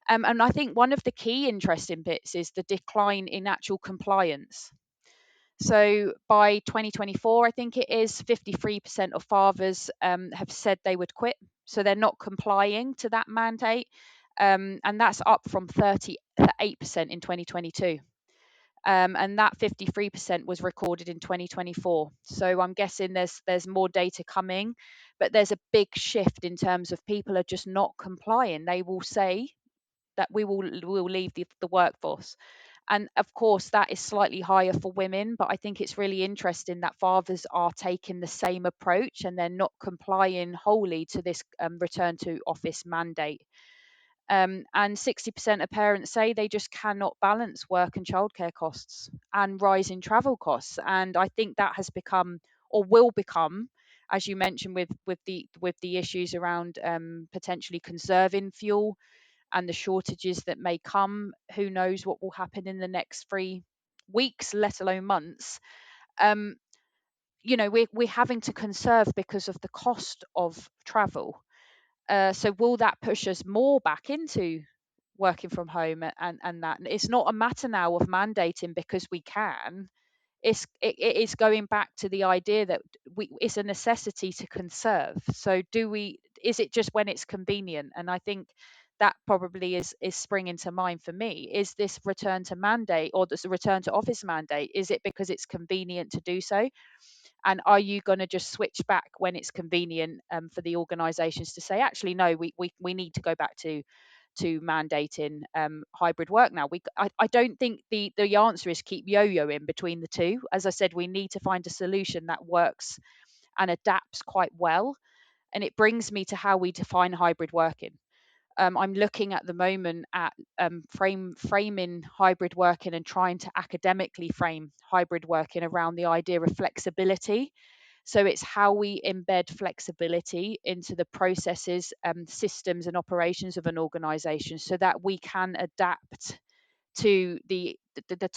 And I think one of the key interesting bits is the decline in actual compliance. So by 2024, I think it is 53% of fathers have said they would quit. So they're not complying to that mandate. And that's up from 38% in 2022. And that 53% was recorded in 2024. So I'm guessing there's more data coming, but there's a big shift in terms of people are just not complying. They will say that we will leave the workforce. And of course, that is slightly higher for women, but I think it's really interesting that fathers are taking the same approach and they're not complying wholly to this return to office mandate. And 60% of parents say they just cannot balance work and childcare costs and rising travel costs. And I think that has become or will become, as you mentioned, with the issues around potentially conserving fuel and the shortages that may come. Who knows what will happen in the next 3 weeks, let alone months. Um, we're having to conserve because of the cost of travel. So will that push us more back into working from home, and that it's not a matter now of mandating because we can. It is going back to the idea that it's a necessity to conserve. So do we, is it just when it's convenient? And I think that probably is springing to mind for me. Is this return to mandate, or this return to office mandate, is it because it's convenient to do so? And are you going to just switch back when it's convenient, for the organizations to say, actually no, we need to go back to mandating hybrid work now? I don't think the answer is keep yo-yoing between the two. As I said, we need to find a solution that works and adapts quite well. And it brings me to how we define hybrid working. I'm looking at the moment at framing hybrid working and trying to academically frame hybrid working around the idea of flexibility. So it's how we embed flexibility into the processes, systems, and operations of an organization so that we can adapt to the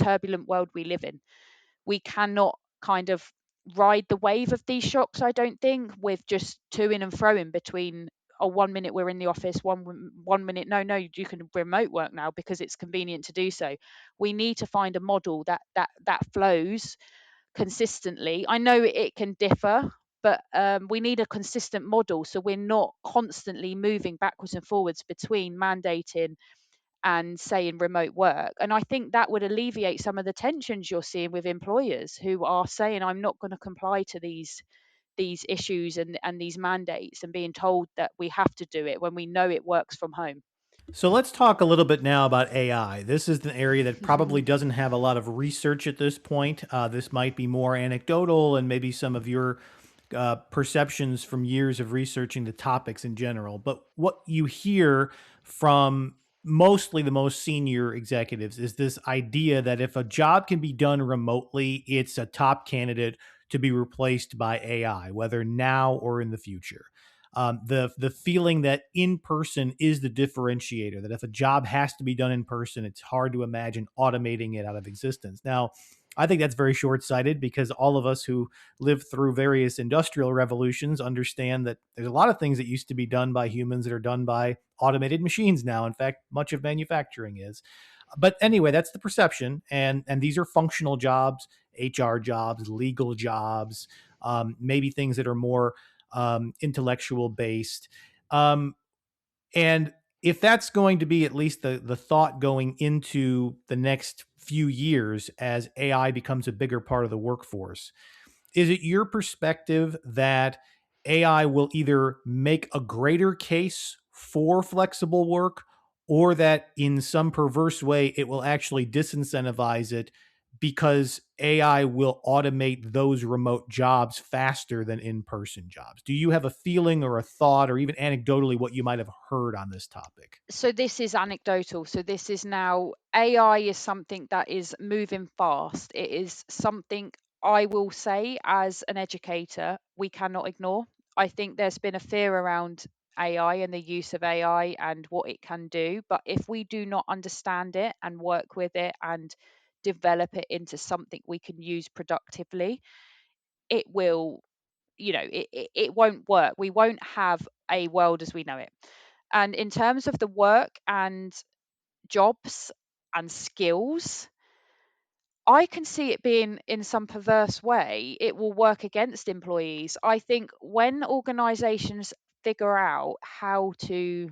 turbulent world we live in. We cannot kind of ride the wave of these shocks, I don't think, with just toing and froing between, oh, 1 minute we're in the office, one minute no, you can remote work now because it's convenient to do so. We need to find a model that flows consistently. I know it can differ, but we need a consistent model so we're not constantly moving backwards and forwards between mandating and saying remote work. And I think that would alleviate some of the tensions you're seeing with employers who are saying, I'm not going to comply to these issues and these mandates, and being told that we have to do it when we know it works from home. So let's talk a little bit now about AI. This is an area that probably doesn't have a lot of research at this point. This might be more anecdotal and maybe some of your perceptions from years of researching the topics in general. But what you hear from mostly the most senior executives is this idea that if a job can be done remotely, it's a top candidate to be replaced by AI, whether now or in the future. The feeling that in person is the differentiator. That if a job has to be done in person, it's hard to imagine automating it out of existence. Now, I think that's very short sighted because all of us who lived through various industrial revolutions understand that there's a lot of things that used to be done by humans that are done by automated machines now. In fact, much of manufacturing is. But anyway, that's the perception, and these are functional jobs, HR jobs, legal jobs, maybe things that are more intellectual based. Um, and if that's going to be at least the thought going into the next few years as AI becomes a bigger part of the workforce, is it your perspective that AI will either make a greater case for flexible work or that in some perverse way it will actually disincentivize it because AI will automate those remote jobs faster than in person jobs? Do you have a feeling or a thought or even anecdotally what you might have heard on this topic? So this is anecdotal. So this is now, AI is something that is moving fast. It is something, I will say, as an educator, we cannot ignore. I think there's been a fear around AI and the use of AI and what it can do. But if we do not understand it and work with it and develop it into something we can use productively, it will, it won't work. We won't have a world as we know it. And in terms of the work and jobs and skills, I can see it being, in some perverse way, it will work against employees. I think when organizations figure out how to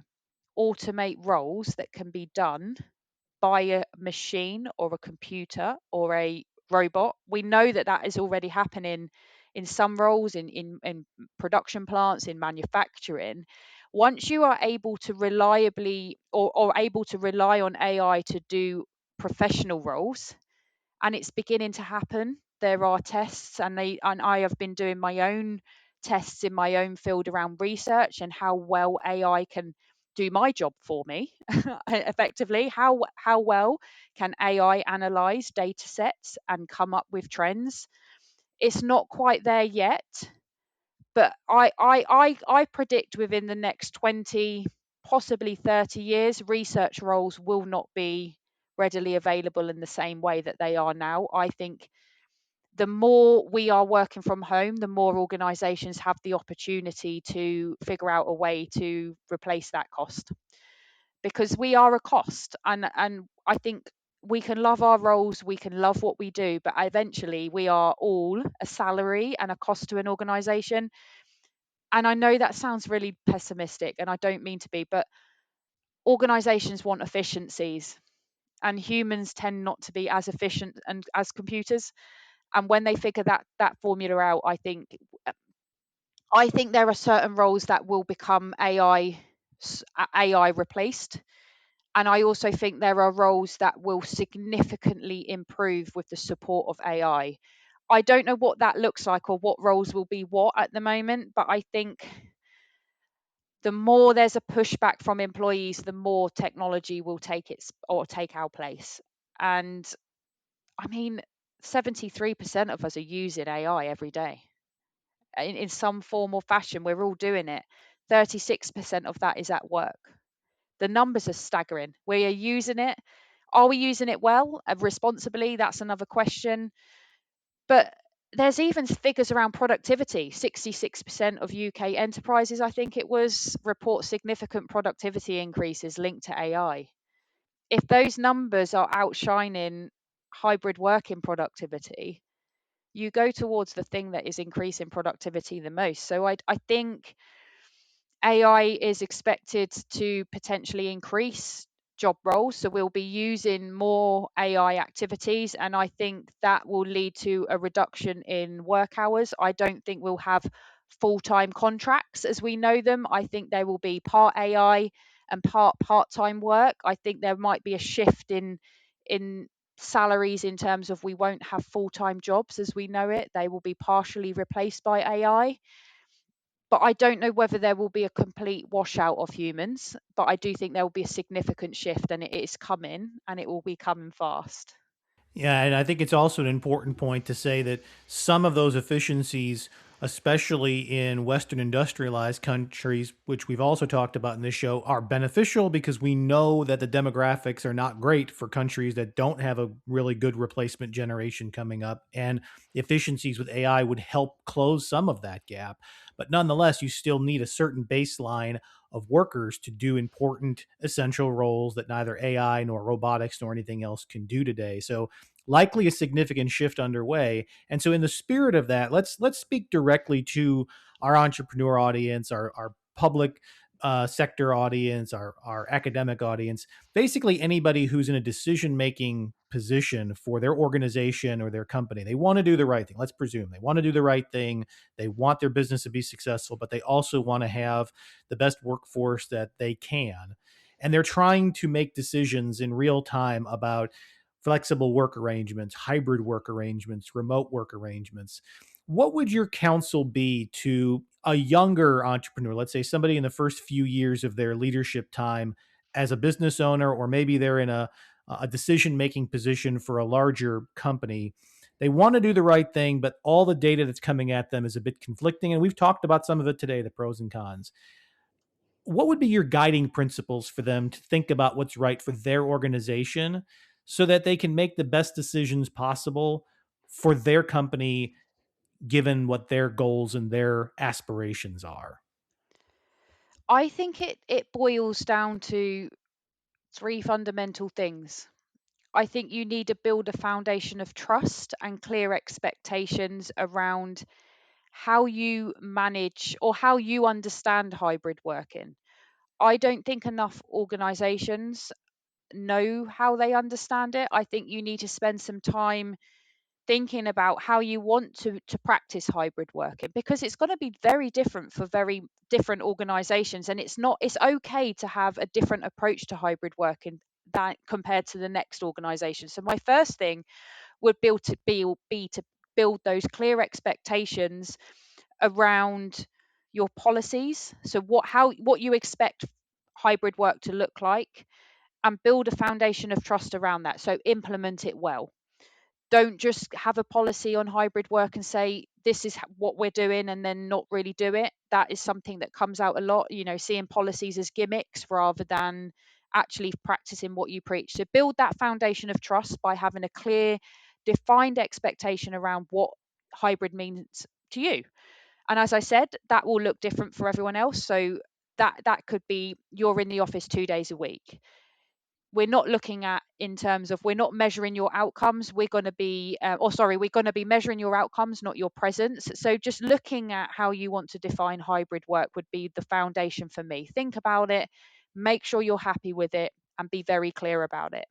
automate roles that can be done by a machine or a computer or a robot. We know that that is already happening in some roles in production plants, in manufacturing. Once you are able to reliably or able to rely on AI to do professional roles, and it's beginning to happen. There are tests, and I have been doing my own tests in my own field around research and how well AI can do my job for me effectively. How well can AI analyze data sets and come up with trends? It's not quite there yet, but I predict within the next 20, possibly 30 years, research roles will not be readily available in the same way that they are now. I think the more we are working from home, the more organizations have the opportunity to figure out a way to replace that cost, because we are a cost. And I think we can love our roles, we can love what we do, but eventually we are all a salary and a cost to an organization. And I know that sounds really pessimistic, and I don't mean to be, but organizations want efficiencies, and humans tend not to be as efficient and as computers. And when they figure that formula out, I think there are certain roles that will become AI replaced. And I also think there are roles that will significantly improve with the support of AI. I don't know what that looks like or what roles will be what at the moment, but I think the more there's a pushback from employees, the more technology will take our place. And I mean, 73% of us are using AI every day in some form or fashion. We're all doing it. 36% of that is at work. The numbers are staggering. We are using it. Are we using it well, responsibly? That's another question. But there's even figures around productivity. 66% of UK enterprises, I think it was, report significant productivity increases linked to AI. If those numbers are outshining hybrid working productivity, you go towards the thing that is increasing productivity the most. So I think AI is expected to potentially increase job roles. So we'll be using more AI activities, and I think that will lead to a reduction in work hours. I don't think we'll have full time contracts as we know them. I think there will be part AI and part time work. I think there might be a shift in salaries in terms of we won't have full time jobs as we know it. They will be partially replaced by AI, but I don't know whether there will be a complete washout of humans. But I do think there will be a significant shift, and it is coming, and it will be coming fast. Yeah, and I think it's also an important point to say that some of those efficiencies, especially in Western industrialized countries, which we've also talked about in this show, are beneficial because we know that the demographics are not great for countries that don't have a really good replacement generation coming up. And efficiencies with AI would help close some of that gap. But nonetheless, you still need a certain baseline of workers to do important essential roles that neither AI nor robotics nor anything else can do today. So likely a significant shift underway. And so in the spirit of that, let's speak directly to our entrepreneur audience, our public sector audience, our academic audience, basically anybody who's in a decision making position for their organization or their company. They want to do the right thing. Let's presume they want to do the right thing. They want their business to be successful, but they also want to have the best workforce that they can. And they're trying to make decisions in real time about flexible work arrangements, hybrid work arrangements, remote work arrangements. What would your counsel be to a younger entrepreneur, let's say somebody in the first few years of their leadership time as a business owner, or maybe they're in a decision making position for a larger company? They want to do the right thing, but all the data that's coming at them is a bit conflicting. And we've talked about some of it today, the pros and cons. What would be your guiding principles for them to think about what's right for their organization so that they can make the best decisions possible for their company given what their goals and their aspirations are? I think it boils down to three fundamental things. I think you need to build a foundation of trust and clear expectations around how you manage or how you understand hybrid working. I don't think enough organizations know how they understand it. I think you need to spend some time thinking about how you want to practice hybrid working, because it's going to be very different for very different organizations, and it's okay to have a different approach to hybrid working that compared to the next organization. So my first thing would be to build those clear expectations around your policies. So what you expect hybrid work to look like, and build a foundation of trust around that. So implement it well. Don't just have a policy on hybrid work and say this is what we're doing and then not really do it. That is something that comes out a lot, seeing policies as gimmicks rather than actually practicing what you preach. So build that foundation of trust by having a clear defined expectation around what hybrid means to you. And as I said, that will look different for everyone else. So that could be you're in the office 2 days a week. We're not looking at in terms of we're not measuring your outcomes. We're going to be, we're going to be measuring your outcomes, not your presence. So just looking at how you want to define hybrid work would be the foundation for me. Think about it, make sure you're happy with it, and be very clear about it.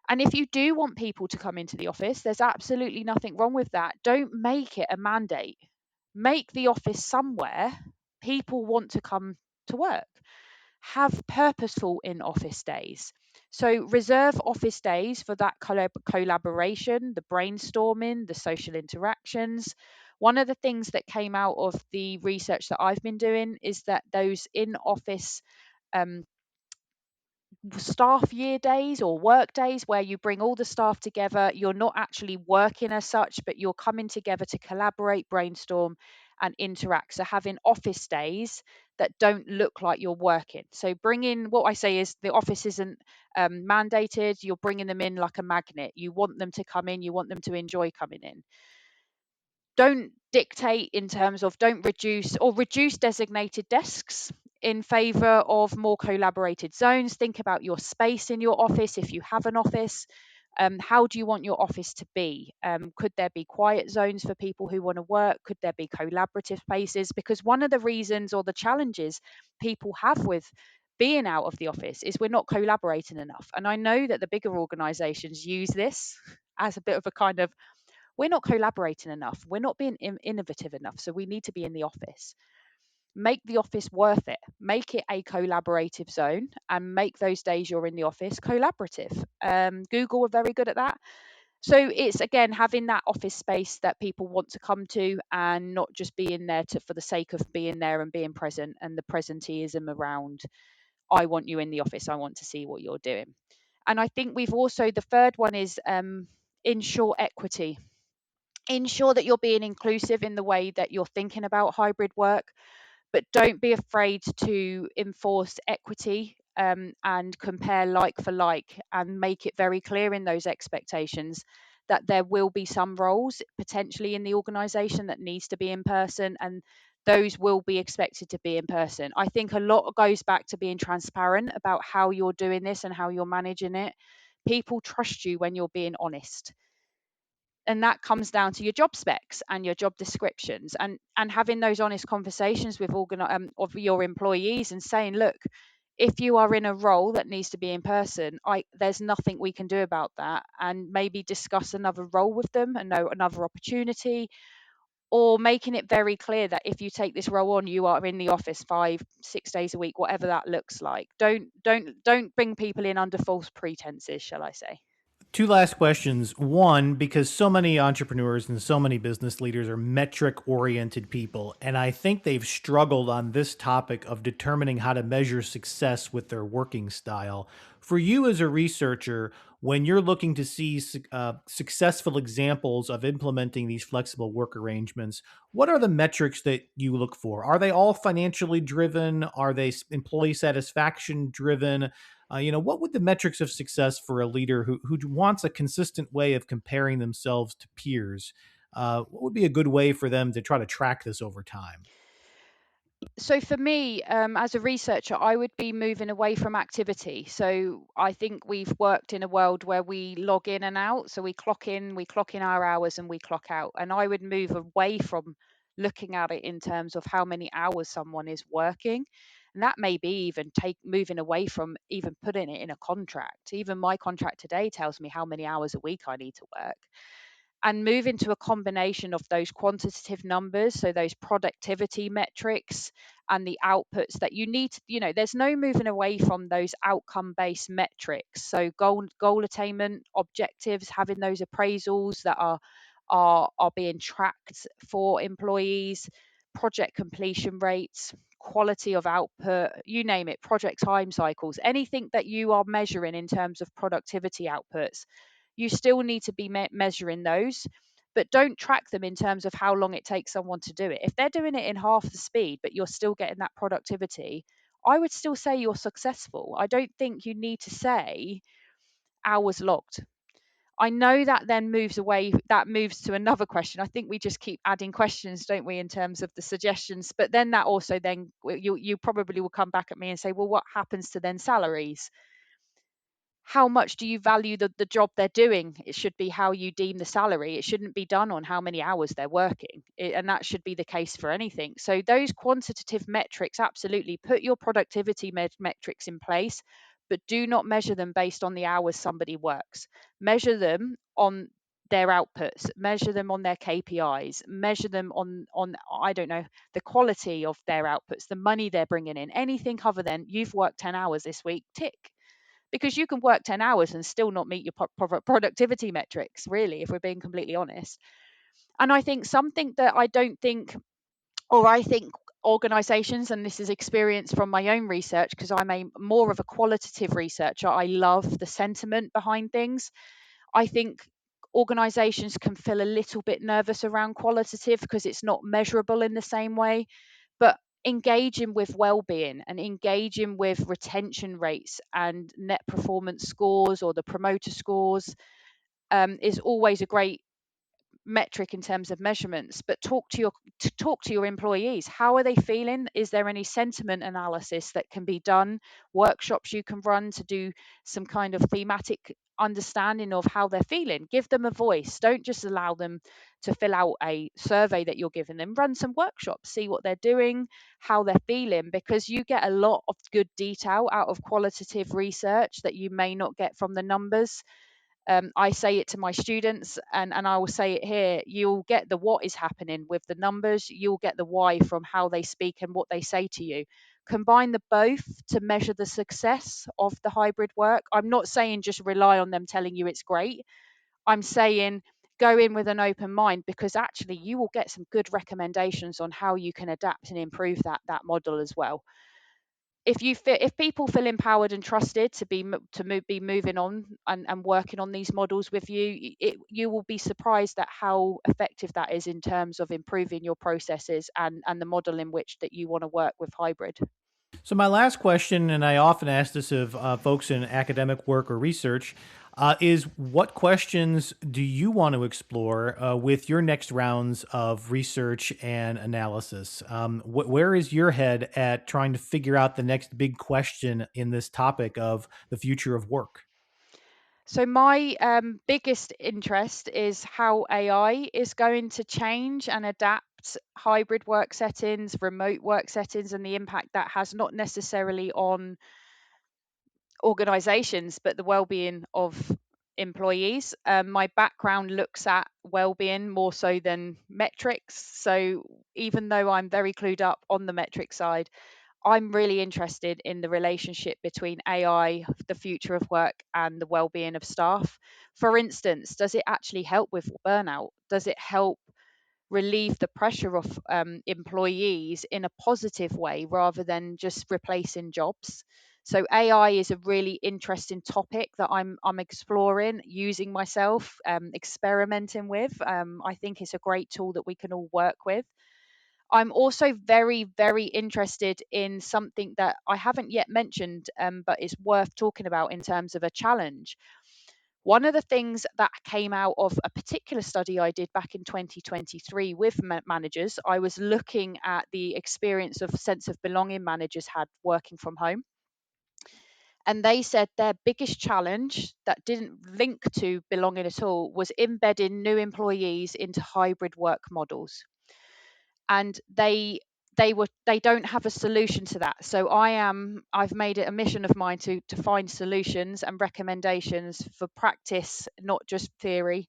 And if you do want people to come into the office, there's absolutely nothing wrong with that. Don't make it a mandate. Make the office somewhere people want to come to work. Have purposeful in office days. So reserve office days for that collaboration, the brainstorming, the social interactions. One of the things that came out of the research that I've been doing is that those in office um, staff year days or work days where you bring all the staff together, you're not actually working as such, but you're coming together to collaborate, brainstorm, and interact. So having office days that don't look like you're working. So bringing what I say is the office isn't mandated. You're bringing them in like a magnet. You want them to come in. You want them to enjoy coming in. Don't dictate in terms of don't reduce or reduce designated desks in favor of more collaborated zones. Think about your space in your office if you have an office. How do you want your office to be? Could there be quiet zones for people who want to work? Could there be collaborative spaces? Because one of the reasons or the challenges people have with being out of the office is we're not collaborating enough. And I know that the bigger organizations use this as a bit of a kind of we're not collaborating enough. We're not being innovative enough. So we need to be in the office. Make the office worth it. Make it a collaborative zone and make those days you're in the office collaborative. Google are very good at that. So it's again having that office space that people want to come to and not just being there for the sake of being there and being present and the presenteeism around, I want you in the office. I want to see what you're doing. And I think we've also, the third one is ensure equity. Ensure that you're being inclusive in the way that you're thinking about hybrid work, but don't be afraid to enforce equity and compare like for like and make it very clear in those expectations that there will be some roles potentially in the organization that needs to be in person, and those will be expected to be in person. I think a lot goes back to being transparent about how you're doing this and how you're managing it. People trust you when you're being honest, and that comes down to your job specs and your job descriptions, and having those honest conversations with of your employees and saying, look, if you are in a role that needs to be in person, there's nothing we can do about that, and maybe discuss another role with them and know another opportunity, or making it very clear that if you take this role on, you are in the office 5 6 days a week, whatever that looks like. Don't bring people in under false pretenses, shall I say. Two last questions. One, because so many entrepreneurs and so many business leaders are metric oriented people, and I think they've struggled on this topic of determining how to measure success with their working style. For you as a researcher, when you're looking to see successful examples of implementing these flexible work arrangements, what are the metrics that you look for? Are they all financially driven? Are they employee satisfaction driven? What would the metrics of success for a leader who wants a consistent way of comparing themselves to peers? What would be a good way for them to try to track this over time? So for me, as a researcher, I would be moving away from activity. So I think we've worked in a world where we log in and out. So we clock in our hours and we clock out. And I would move away from looking at it in terms of how many hours someone is working. And that may be even take moving away from even putting it in a contract. Even my contract today tells me how many hours a week I need to work, and move into a combination of those quantitative numbers, so those productivity metrics and the outputs that you need. There's no moving away from those outcome based metrics. So goal attainment objectives, having those appraisals that are being tracked for employees, project completion rates, quality of output, you name it, project time cycles, anything that you are measuring in terms of productivity outputs, you still need to be measuring those, but don't track them in terms of how long it takes someone to do it. If they're doing it in half the speed, but you're still getting that productivity, I would still say you're successful. I don't think you need to say hours logged. I know that then moves to another question. I think we just keep adding questions, don't we, in terms of the suggestions? But then that also then you probably will come back at me and say, well, what happens to then salaries? How much do you value the job they're doing? It should be how you deem the salary. It shouldn't be done on how many hours they're working. And that should be the case for anything. So those quantitative metrics, absolutely put your productivity metrics in place, but do not measure them based on the hours somebody works. Measure them on their outputs, measure them on their KPIs, measure them on I don't know, the quality of their outputs, the money they're bringing in, anything other than you've worked 10 hours this week, tick. Because you can work 10 hours and still not meet your productivity metrics, really, if we're being completely honest. And I think something that I don't think, or I think organizations, and this is experience from my own research, because I'm a more of a qualitative researcher, I love the sentiment behind things. I think organizations can feel a little bit nervous around qualitative because it's not measurable in the same way, but engaging with well-being and engaging with retention rates and net performance scores or the promoter scores is always a great metric in terms of measurements. But talk to your employees. How are they feeling? Is there any sentiment analysis that can be done, workshops you can run to do some kind of thematic understanding of how they're feeling? Give them a voice. Don't just allow them to fill out a survey that you're giving them. Run some workshops, see what they're doing, how they're feeling, because you get a lot of good detail out of qualitative research that you may not get from the numbers. I say it to my students, and I will say it here. You'll get the what is happening with the numbers. You'll get the why from how they speak and what they say to you. Combine the both to measure the success of the hybrid work. I'm not saying just rely on them telling you it's great. I'm saying go in with an open mind, because actually you will get some good recommendations on how you can adapt and improve that model as well. If people feel empowered and trusted to be moving on and working on these models with you, you will be surprised at how effective that is in terms of improving your processes and the model in which that you want to work with hybrid. So, my last question, and I often ask this of folks in academic work or research, is what questions do you want to explore with your next rounds of research and analysis? Where is your head at trying to figure out the next big question in this topic of the future of work? So my biggest interest is how AI is going to change and adapt hybrid work settings, remote work settings, and the impact that has not necessarily on organizations, but the well-being of employees. My background looks at well-being more so than metrics. So even though I'm very clued up on the metric side, I'm really interested in the relationship between AI, the future of work, and the well-being of staff. For instance, does it actually help with burnout? Does it help relieve the pressure of employees in a positive way rather than just replacing jobs? So AI is a really interesting topic that I'm exploring, using myself, experimenting with. I think it's a great tool that we can all work with. I'm also very, very interested in something that I haven't yet mentioned, but is worth talking about in terms of a challenge. One of the things that came out of a particular study I did back in 2023 with managers, I was looking at the experience of sense of belonging managers had working from home. And they said their biggest challenge that didn't link to belonging at all was embedding new employees into hybrid work models. And they don't have a solution to that. So I've made it a mission of mine to find solutions and recommendations for practice, not just theory.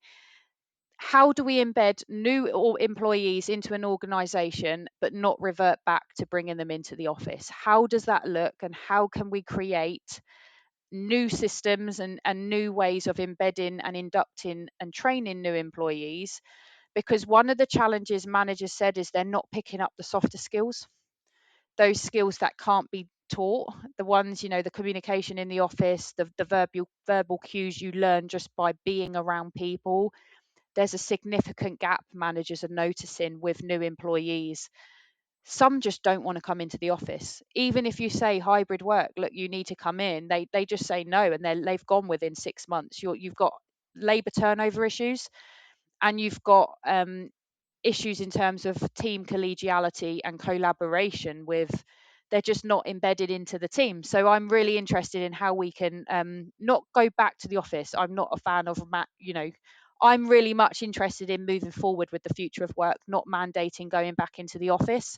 How do we embed new employees into an organization but not revert back to bringing them into the office? How does that look, and how can we create new systems and new ways of embedding and inducting and training new employees? Because one of the challenges managers said is they're not picking up the softer skills, those skills that can't be taught, the ones, the communication in the office, the verbal cues you learn just by being around people. There's a significant gap managers are noticing with new employees. Some just don't want to come into the office. Even if you say hybrid work, look, you need to come in, they just say no, and they've gone within 6 months. You've got labour turnover issues, and you've got issues in terms of team collegiality and collaboration with they're just not embedded into the team. So I'm really interested in how we can not go back to the office. I'm not a fan of I'm really much interested in moving forward with the future of work, not mandating going back into the office.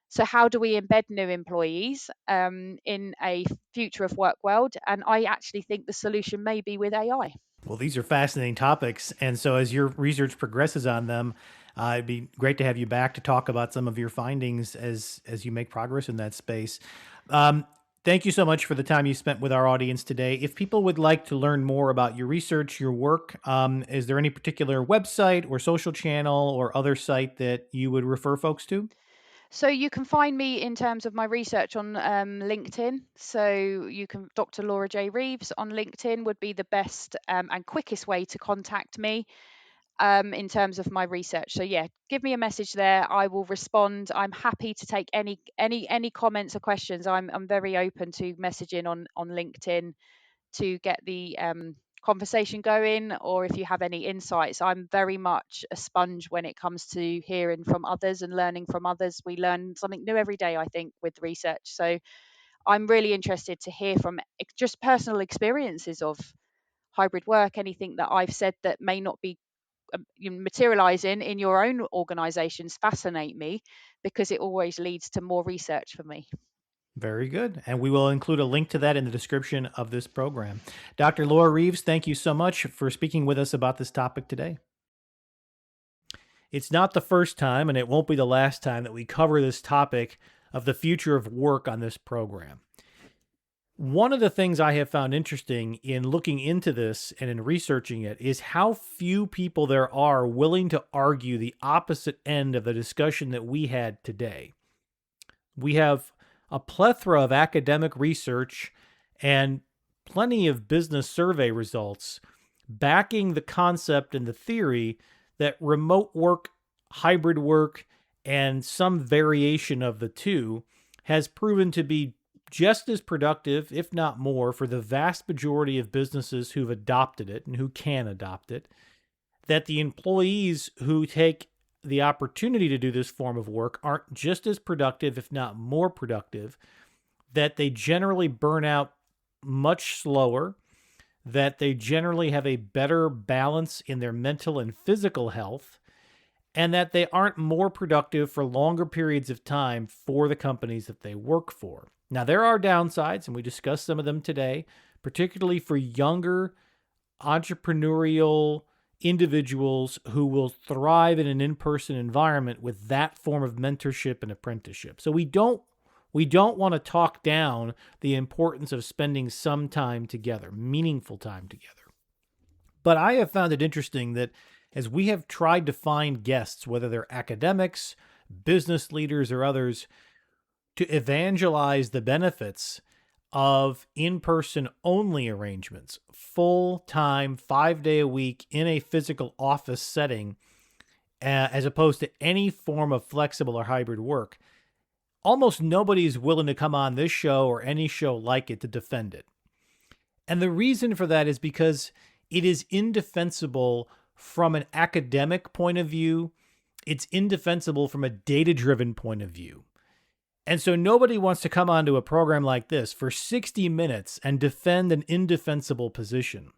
So how do we embed new employees in a future of work world? And I actually think the solution may be with AI. Well, these are fascinating topics. And so, as your research progresses on them, it'd be great to have you back to talk about some of your findings as you make progress in that space. Um, Thank you so much for the time you spent with our audience today. If people would like to learn more about your research, your work, is there any particular website or social channel or other site that you would refer folks to? So you can find me in terms of my research on LinkedIn. So you can Dr. Laura J. Reeves on LinkedIn would be the best and quickest way to contact me in terms of my research. So yeah, give me a message there. I will respond. I'm happy to take any comments or questions. I'm very open to messaging on LinkedIn to get the conversation going, or if you have any insights. I'm very much a sponge when it comes to hearing from others and learning from others. We learn something new every day, I think, with research. So I'm really interested to hear from just personal experiences of hybrid work, anything that I've said that may not be materializing in your own organizations fascinate me, because it always leads to more research for me. Very good. And we will include a link to that in the description of this program. Dr. Laura Reeves, thank you so much for speaking with us about this topic today. It's not the first time, and it won't be the last time, that we cover this topic of the future of work on this program. One of the things I have found interesting in looking into this and in researching it is how few people there are willing to argue the opposite end of the discussion that we had today. We have a plethora of academic research and plenty of business survey results backing the concept and the theory that remote work, hybrid work, and some variation of the two has proven to be just as productive, if not more, for the vast majority of businesses who've adopted it and who can adopt it, that the employees who take the opportunity to do this form of work aren't just as productive, if not more productive, that they generally burn out much slower, that they generally have a better balance in their mental and physical health, and that they aren't more productive for longer periods of time for the companies that they work for. Now, there are downsides, and we discussed some of them today, particularly for younger entrepreneurial individuals who will thrive in an in-person environment with that form of mentorship and apprenticeship. So we don't want to talk down the importance of spending some time together, meaningful time together. But I have found it interesting that as we have tried to find guests, whether they're academics, business leaders, or others, to evangelize the benefits of in-person only arrangements, full-time, 5-day a week in a physical office setting, as opposed to any form of flexible or hybrid work, almost nobody is willing to come on this show or any show like it to defend it. And the reason for that is because it is indefensible from an academic point of view. It's indefensible from a data-driven point of view. And so nobody wants to come onto a program like this for 60 minutes and defend an indefensible position.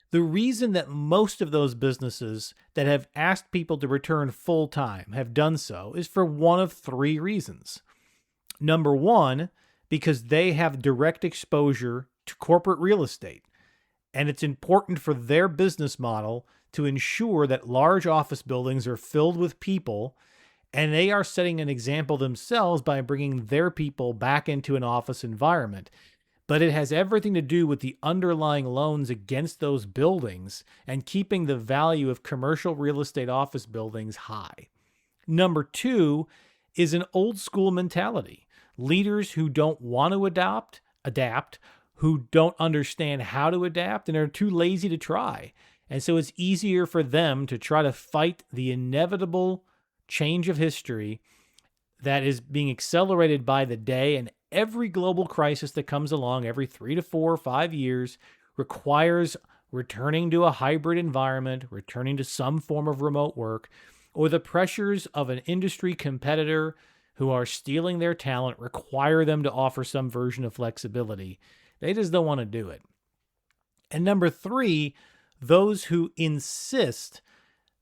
The reason that most of those businesses that have asked people to return full-time have done so is for one of three reasons. Number one, because they have direct exposure to corporate real estate, and it's important for their business model to ensure that large office buildings are filled with people, and they are setting an example themselves by bringing their people back into an office environment. But it has everything to do with the underlying loans against those buildings and keeping the value of commercial real estate office buildings high. Number two is an old school mentality. Leaders who don't want to adapt, who don't understand how to adapt, and are too lazy to try. And so it's easier for them to try to fight the inevitable change of history that is being accelerated by the day, and every global crisis that comes along every 3 to 4 or 5 years requires returning to a hybrid environment, returning to some form of remote work, or the pressures of an industry competitor who are stealing their talent require them to offer some version of flexibility. They just don't want to do it. And number three, those who insist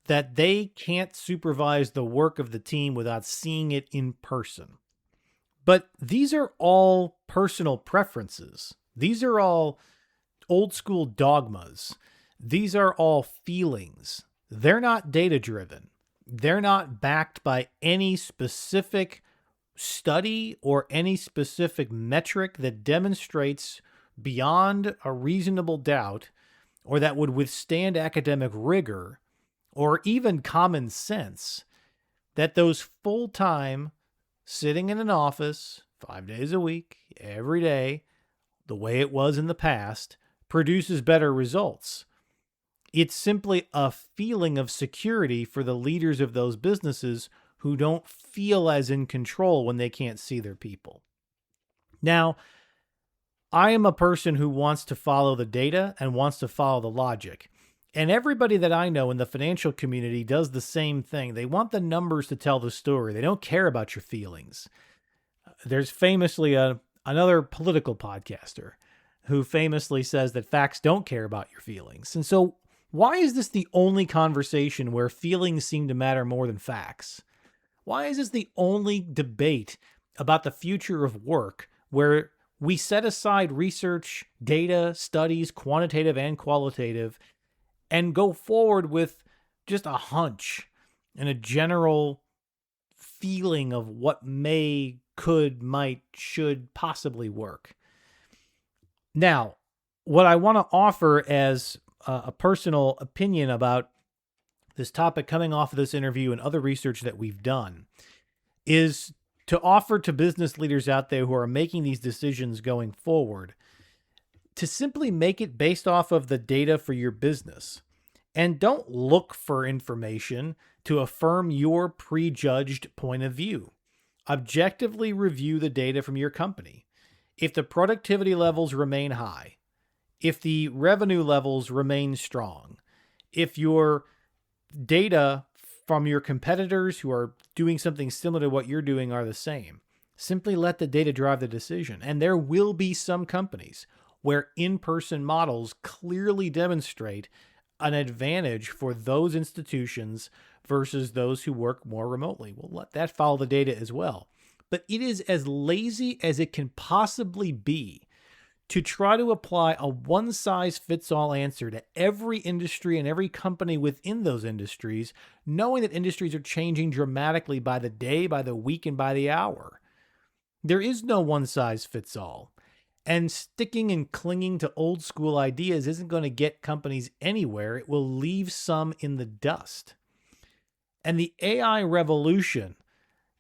that they can't supervise the work of the team without seeing it in person. But these are all personal preferences. These are all old school dogmas. These are all feelings. They're not data driven. They're not backed by any specific study or any specific metric that demonstrates beyond a reasonable doubt or that would withstand academic rigor or even common sense that those full-time sitting in an office 5 days a week, every day, the way it was in the past, produces better results. It's simply a feeling of security for the leaders of those businesses who don't feel as in control when they can't see their people. Now, I am a person who wants to follow the data and wants to follow the logic. And everybody that I know in the financial community does the same thing. They want the numbers to tell the story. They don't care about your feelings. There's famously another political podcaster who famously says that facts don't care about your feelings. And so why is this the only conversation where feelings seem to matter more than facts? Why is this the only debate about the future of work where we set aside research, data, studies, quantitative and qualitative, and go forward with just a hunch and a general feeling of what may, could, might, should possibly work? Now, what I want to offer as a personal opinion about this topic coming off of this interview and other research that we've done is to offer to business leaders out there who are making these decisions going forward to simply make it based off of the data for your business. And don't look for information to affirm your prejudged point of view. Objectively review the data from your company. If the productivity levels remain high, if the revenue levels remain strong, if your data from your competitors who are doing something similar to what you're doing are the same, simply let the data drive the decision. And there will be some companies where in-person models clearly demonstrate an advantage for those institutions versus those who work more remotely. We'll let that follow the data as well. But it is as lazy as it can possibly be to try to apply a one-size-fits-all answer to every industry and every company within those industries, knowing that industries are changing dramatically by the day, by the week, and by the hour. There is no one-size-fits-all. And sticking and clinging to old school ideas isn't going to get companies anywhere. It will leave some in the dust. And the AI revolution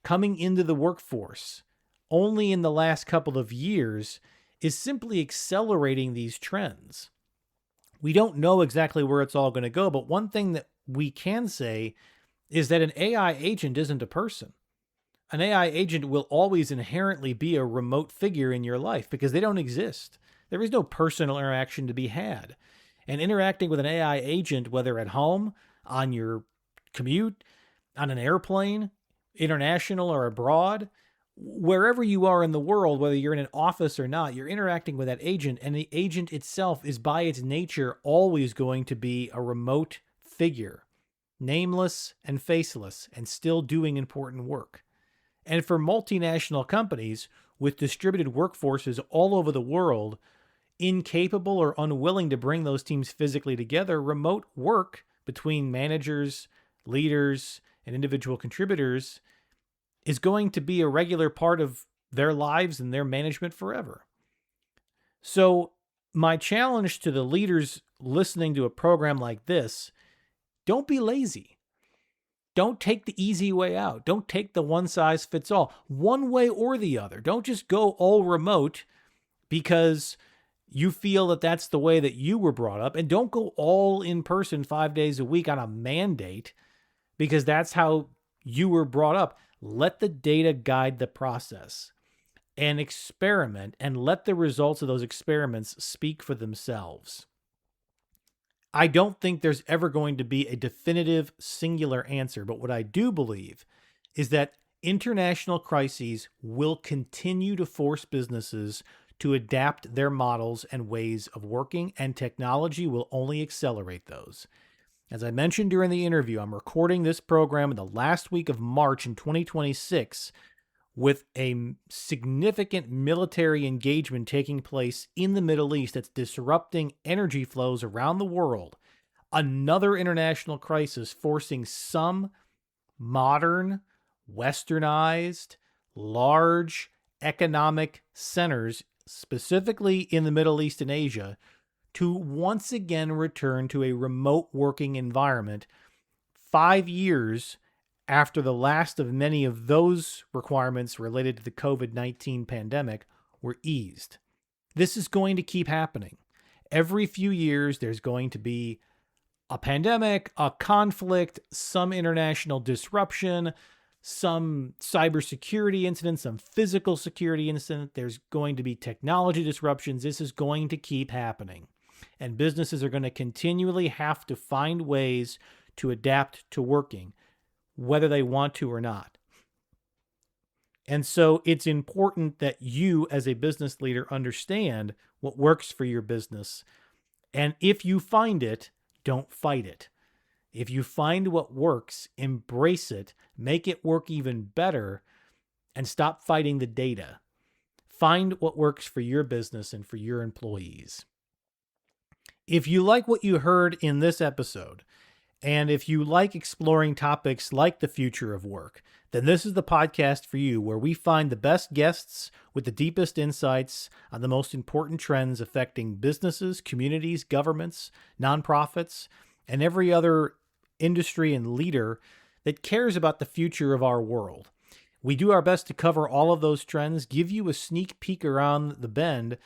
coming into the workforce only in the last couple of years is simply accelerating these trends. We don't know exactly where it's all going to go, but one thing that we can say is that an AI agent isn't a person. An AI agent will always inherently be a remote figure in your life because they don't exist. There is no personal interaction to be had. And interacting with an AI agent, whether at home, on your commute, on an airplane, international or abroad, wherever you are in the world, whether you're in an office or not, you're interacting with that agent, and the agent itself is by its nature always going to be a remote figure, nameless and faceless, and still doing important work. And for multinational companies with distributed workforces all over the world, incapable or unwilling to bring those teams physically together, remote work between managers, leaders, and individual contributors is going to be a regular part of their lives and their management forever. So my challenge to the leaders listening to a program like this, don't be lazy. Don't take the easy way out. Don't take the one size fits all, one way or the other. Don't just go all remote because you feel that that's the way that you were brought up. And don't go all in person 5 days a week on a mandate because that's how you were brought up. Let the data guide the process and experiment and let the results of those experiments speak for themselves. I don't think there's ever going to be a definitive singular answer, but what I do believe is that international crises will continue to force businesses to adapt their models and ways of working, and technology will only accelerate those. As I mentioned during the interview, I'm recording this program in the last week of March in 2026 with a significant military engagement taking place in the Middle East that's disrupting energy flows around the world. Another international crisis forcing some modern, westernized, large economic centers, specifically in the Middle East and Asia, to once again return to a remote working environment 5 years after the last of many of those requirements related to the COVID-19 pandemic were eased. This is going to keep happening. Every few years, there's going to be a pandemic, a conflict, some international disruption, some cybersecurity incident, some physical security incident. There's going to be technology disruptions. This is going to keep happening. And businesses are going to continually have to find ways to adapt to working, whether they want to or not. And so it's important that you, as a business leader, understand what works for your business. And if you find it, don't fight it. If you find what works, embrace it, make it work even better, and stop fighting the data. Find what works for your business and for your employees. If you like what you heard in this episode, and if you like exploring topics like the future of work, then this is the podcast for you, where we find the best guests with the deepest insights on the most important trends affecting businesses, communities, governments, nonprofits, and every other industry and leader that cares about the future of our world. We do our best to cover all of those trends, give you a sneak peek around the bend,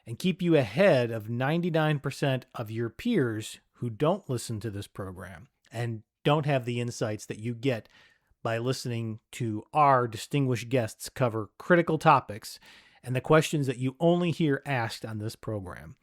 and keep you ahead of 99% of your peers who don't listen to this program and don't have the insights that you get by listening to our distinguished guests cover critical topics and the questions that you only hear asked on this program.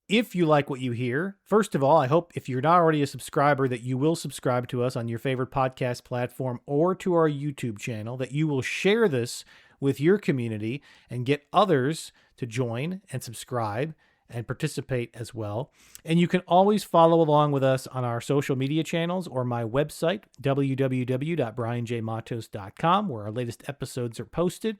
If you like what you hear, first of all, I hope if you're not already a subscriber that you will subscribe to us on your favorite podcast platform or to our YouTube channel, that you will share this with your community and get others to join and subscribe and participate as well. And you can always follow along with us on our social media channels or my website, www.brianjmatos.com, where our latest episodes are posted,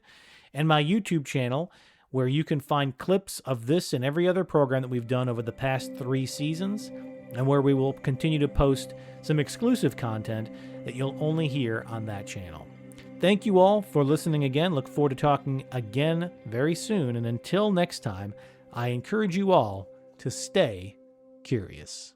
and my YouTube channel, where you can find clips of this and every other program that we've done over the past 3 seasons, and where we will continue to post some exclusive content that you'll only hear on that channel. Thank you all for listening again. Look forward to talking again very soon. And until next time, I encourage you all to stay curious.